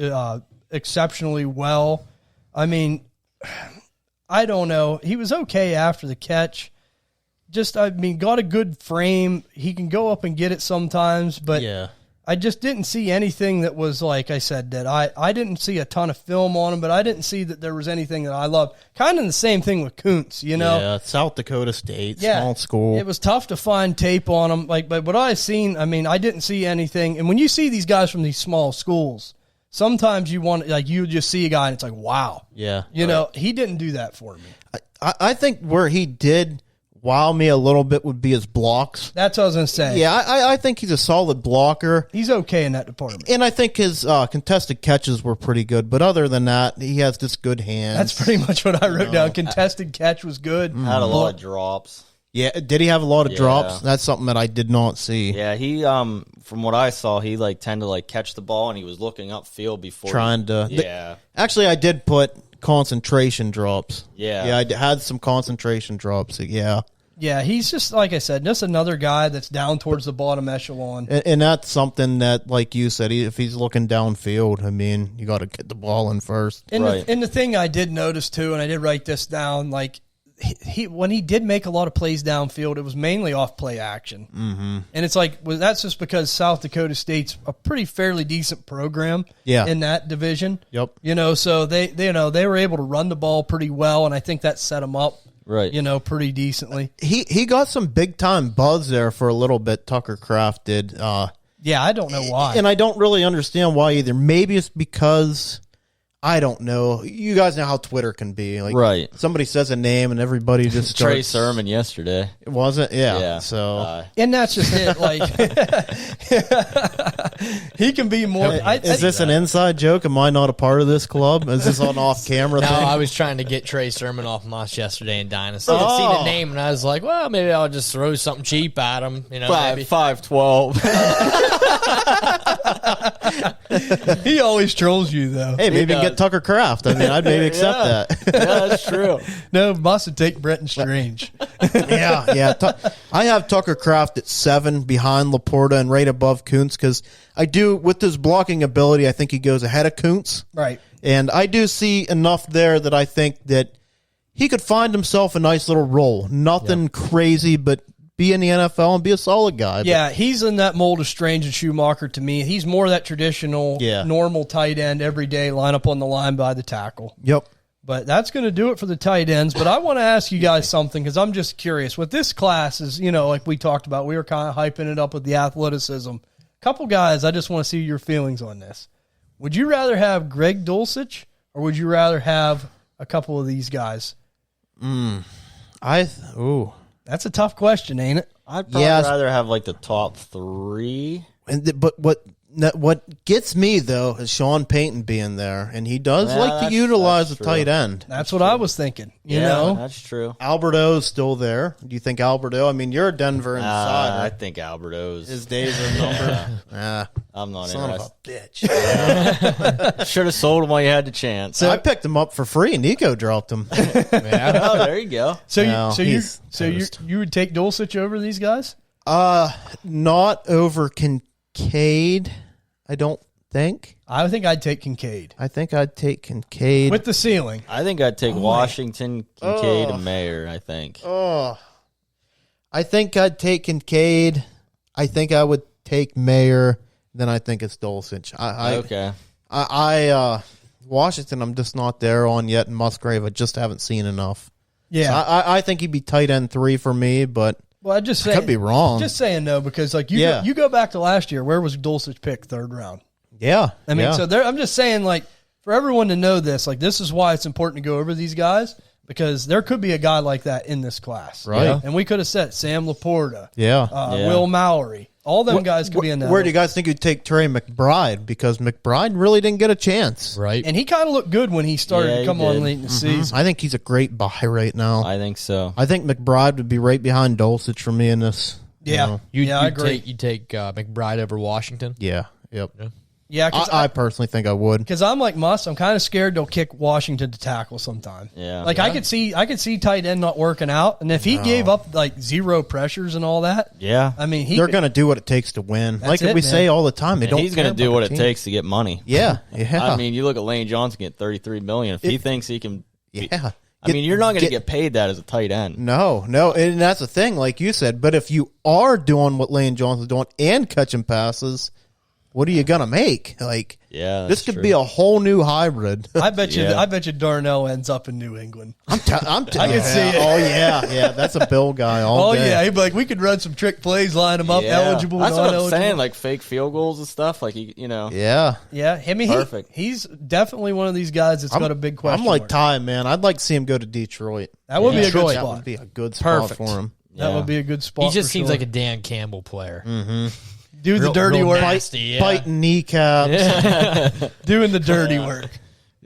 exceptionally well. I mean, I don't know. He was okay after the catch. Got a good frame. He can go up and get it sometimes, but I just didn't see anything that was, like I said, that I didn't see a ton of film on him, but I didn't see that there was anything that I loved. Kind of the same thing with Kuntz, Yeah, South Dakota State, small school. It was tough to find tape on him. But what I've seen, I mean, I didn't see anything. And when you see these guys from these small schools, sometimes you just see a guy and it's like, wow. Yeah. He didn't do that for me. I think where he did wow me a little bit would be his blocks. That's what I was going to say. Yeah, I think he's a solid blocker. He's okay in that department. And I think his contested catches were pretty good. But other than that, he has just good hands. That's pretty much what I wrote down. Contested catch was good. Had a lot of drops. Yeah, did he have a lot of drops? That's something that I did not see. Yeah, he from what I saw, he tended to catch the ball and he was looking upfield before Actually, I did put concentration drops. Yeah, I had some concentration drops. Yeah, he's just, like I said, just another guy that's down towards the bottom echelon. And that's something that, like you said, if he's looking downfield, I mean, you got to get the ball in first. And, the thing I did notice, too, and I did write this down, when he did make a lot of plays downfield, it was mainly off play action. Mm-hmm. And it's that's just because South Dakota State's a pretty fairly decent program in that division. Yep. So they were able to run the ball pretty well, and I think that set them up. Right. Pretty decently. He got some big time buzz there for a little bit. Tucker Kraft did. Yeah, I don't know why. And I don't really understand why either. Maybe it's because, I don't know. You guys know how Twitter can be. Right. Somebody says a name and everybody just starts. Trey Sermon yesterday. Was it? Yeah. So. And that's just it. He can be more. Is this an inside joke? Am I not a part of this club? Is this on off camera? No, thing? I was trying to get Trey Sermon off Moss yesterday in Dynasty. I'd seen the name and I was like, well, maybe I'll just throw something cheap at him. 5'12". He always trolls you, though. Hey, maybe get Tucker Kraft. I mean, I'd maybe accept that. Yeah, that's true. No, Moss would take Brenton Strange. Yeah. I have Tucker Kraft at 7 behind Laporta and right above Kuntz because I do, with his blocking ability, I think he goes ahead of Kuntz. Right. And I do see enough there that I think that he could find himself a nice little role. Nothing crazy, but be in the NFL and be a solid guy. Yeah, he's in that mold of Strange and Schoonmaker to me. He's more that traditional, normal tight end, every day, line up on the line by the tackle. Yep. But that's going to do it for the tight ends. But I want to ask you guys something because I'm just curious. With this class, is like we talked about, we were kind of hyping it up with the athleticism. A couple guys, I just want to see your feelings on this. Would you rather have Greg Dulcich or would you rather have a couple of these guys? That's a tough question, ain't it? I'd probably rather have the top 3. But what gets me, though, is Sean Payton being there, and he does like to utilize a tight end. That's what I was thinking. You know? That's true. Alberto's still there. Do you think Alberto? I mean, you're a Denver insider. I think Alberto's. His days are numbered. I'm not Son interested. of a bitch. Should have sold him while you had the chance. So I picked him up for free, and Nico dropped him. Oh, there you go. So you would take Dulcich over these guys? Not over Kincaid, I don't think. I think I'd take Kincaid. I think I'd take Kincaid. With the ceiling. I think I'd take Washington, Kincaid, and Mayer, I think. I think I'd take Kincaid. I think I would take Mayer. Then I think it's Dulcich. Okay. Washington, I'm just not there on yet, and Musgrave, I just haven't seen enough. Yeah. So I think he'd be tight end 3 for me, but well, I just say, could be wrong. Just saying no, because you go back to last year. Where was Dulcich picked 3rd round? Yeah, I mean, so I'm just saying, for everyone to know this, this is why it's important to go over these guys because there could be a guy like that in this class, right? Yeah. And we could have said Sam Laporta, yeah. Will Mallory. All them guys could be in that. Where do you guys think you'd take Trey McBride? Because McBride really didn't get a chance. Right. And he kind of looked good when he started to come on late in the season. I think he's a great buy right now. I think so. I think McBride would be right behind Dulcich for me in this. Yeah. I agree. You take McBride over Washington? Yeah. Yep. Yeah, I personally think I would. Because I'm like Muss. I'm kind of scared they'll kick Washington to tackle sometime. Yeah. I could see tight end not working out, and if he gave up 0 pressures and all that, I mean they're going to do what it takes to win. We say all the time, he's going to do what it takes to get money. Yeah. I mean, you look at Lane Johnson get $33 million. If he thinks he can, I mean, you're not going to get paid that as a tight end. No, and that's the thing, like you said. But if you are doing what Lane Johnson's doing and catching passes, what are you gonna make? This could be a whole new hybrid. I bet you Darnell ends up in New England. I can see it. Oh yeah, that's a Bill guy. All day. Yeah, he'd be like, we could run some trick plays, line him up, eligible. That's what I'm saying, like fake field goals and stuff. Yeah. I mean, perfect. He's definitely one of these guys that's got a big question. I'm like Ty, man. I'd like to see him go to Detroit. That would be a good spot. That would be a good spot for him. That would be a good spot. He just seems like a Dan Campbell player. Mm-hmm. Do the dirty work. Biting kneecaps. Doing the dirty work.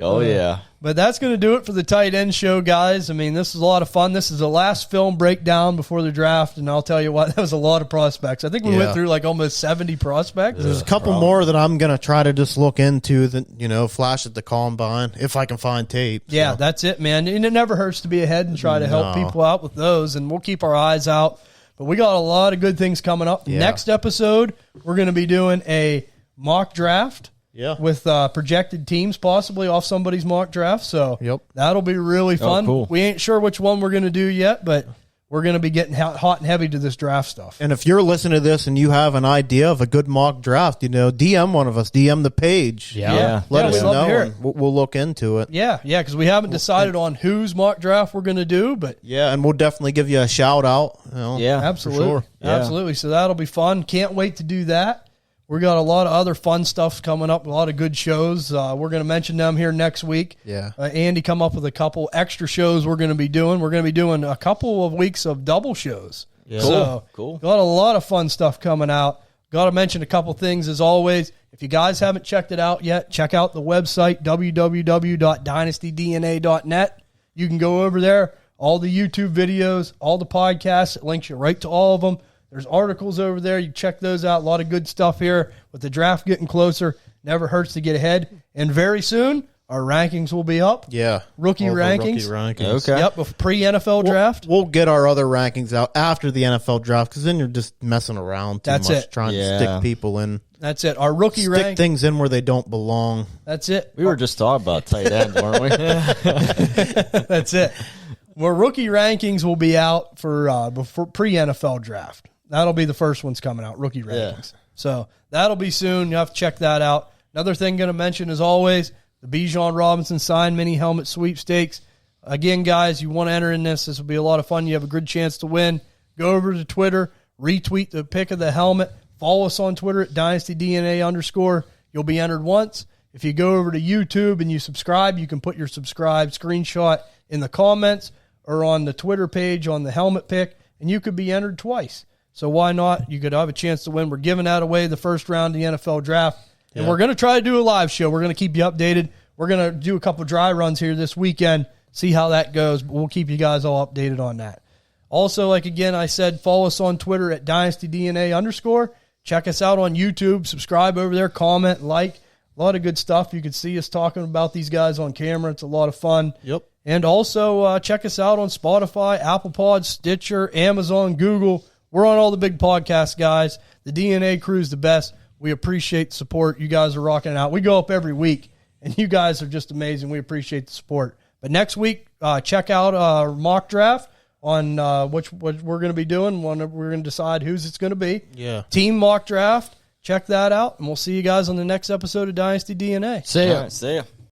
Oh, yeah. But that's going to do it for the tight end show, guys. I mean, this is a lot of fun. This is the last film breakdown before the draft, and I'll tell you what, that was a lot of prospects. I think we went through like almost 70 prospects. There's a couple more that I'm going to try to just look into that, flash at the combine if I can find tape. Yeah, so. That's it, man. And it never hurts to be ahead and try to help people out with those, and we'll keep our eyes out. But we got a lot of good things coming up. Yeah. Next episode, we're going to be doing a mock draft. Yeah, with projected teams possibly off somebody's mock draft. So that'll be really fun. Cool. We ain't sure which one we're going to do yet, but we're going to be getting hot and heavy to this draft stuff. And if you're listening to this and you have an idea of a good mock draft, DM one of us, DM the page. Yeah. Let us know, and we'll look into it. Yeah, because we haven't decided on whose mock draft we're going to do, but and we'll definitely give you a shout out. Yeah, absolutely, for sure. Absolutely. So that'll be fun. Can't wait to do that. We got a lot of other fun stuff coming up, a lot of good shows. We're going to mention them here next week. Yeah. Andy come up with a couple extra shows we're going to be doing. We're going to be doing a couple of weeks of double shows. Yeah. So, cool. Got a lot of fun stuff coming out. Got to mention a couple things as always. If you guys haven't checked it out yet, check out the website, www.dynastydna.net. You can go over there, all the YouTube videos, all the podcasts. It links you right to all of them. There's articles over there. You check those out. A lot of good stuff here. With the draft getting closer, never hurts to get ahead. And very soon, our rankings will be up. Yeah. Rookie rankings. Okay. Yep, pre-NFL draft. We'll get our other rankings out after the NFL draft because then you're just messing around too much trying to stick people in. That's it. Our rookie stick things in where they don't belong. That's it. We were just talking about tight end, weren't we? That's it. Well, rookie rankings will be out for before pre-NFL draft. That'll be the first one's coming out, rookie rankings. Yeah. So that'll be soon. You have to check that out. Another thing going to mention, as always, the Bijan Robinson signed mini helmet sweepstakes. Again, guys, you want to enter in this. This will be a lot of fun. You have a good chance to win. Go over to Twitter, retweet the pic of the helmet. Follow us on Twitter at DynastyDNA_. You'll be entered once. If you go over to YouTube and you subscribe, you can put your subscribe screenshot in the comments or on the Twitter page on the helmet pick, and you could be entered twice. So why not? You could have a chance to win. We're giving that away the first round of the NFL draft. And we're going to try to do a live show. We're going to keep you updated. We're going to do a couple dry runs here this weekend, see how that goes. But we'll keep you guys all updated on that. Also, like again, I said, follow us on Twitter at DynastyDNA_. Check us out on YouTube. Subscribe over there. Comment, like. A lot of good stuff. You can see us talking about these guys on camera. It's a lot of fun. Yep. And also check us out on Spotify, Apple Pod, Stitcher, Amazon, Google. We're on all the big podcasts, guys. The DNA crew is the best. We appreciate the support. You guys are rocking it out. We go up every week, and you guys are just amazing. We appreciate the support. But next week, check out our mock draft on what we're going to be doing. We're going to decide whose it's going to be. Yeah. Team mock draft. Check that out, and we'll see you guys on the next episode of Dynasty DNA. See ya.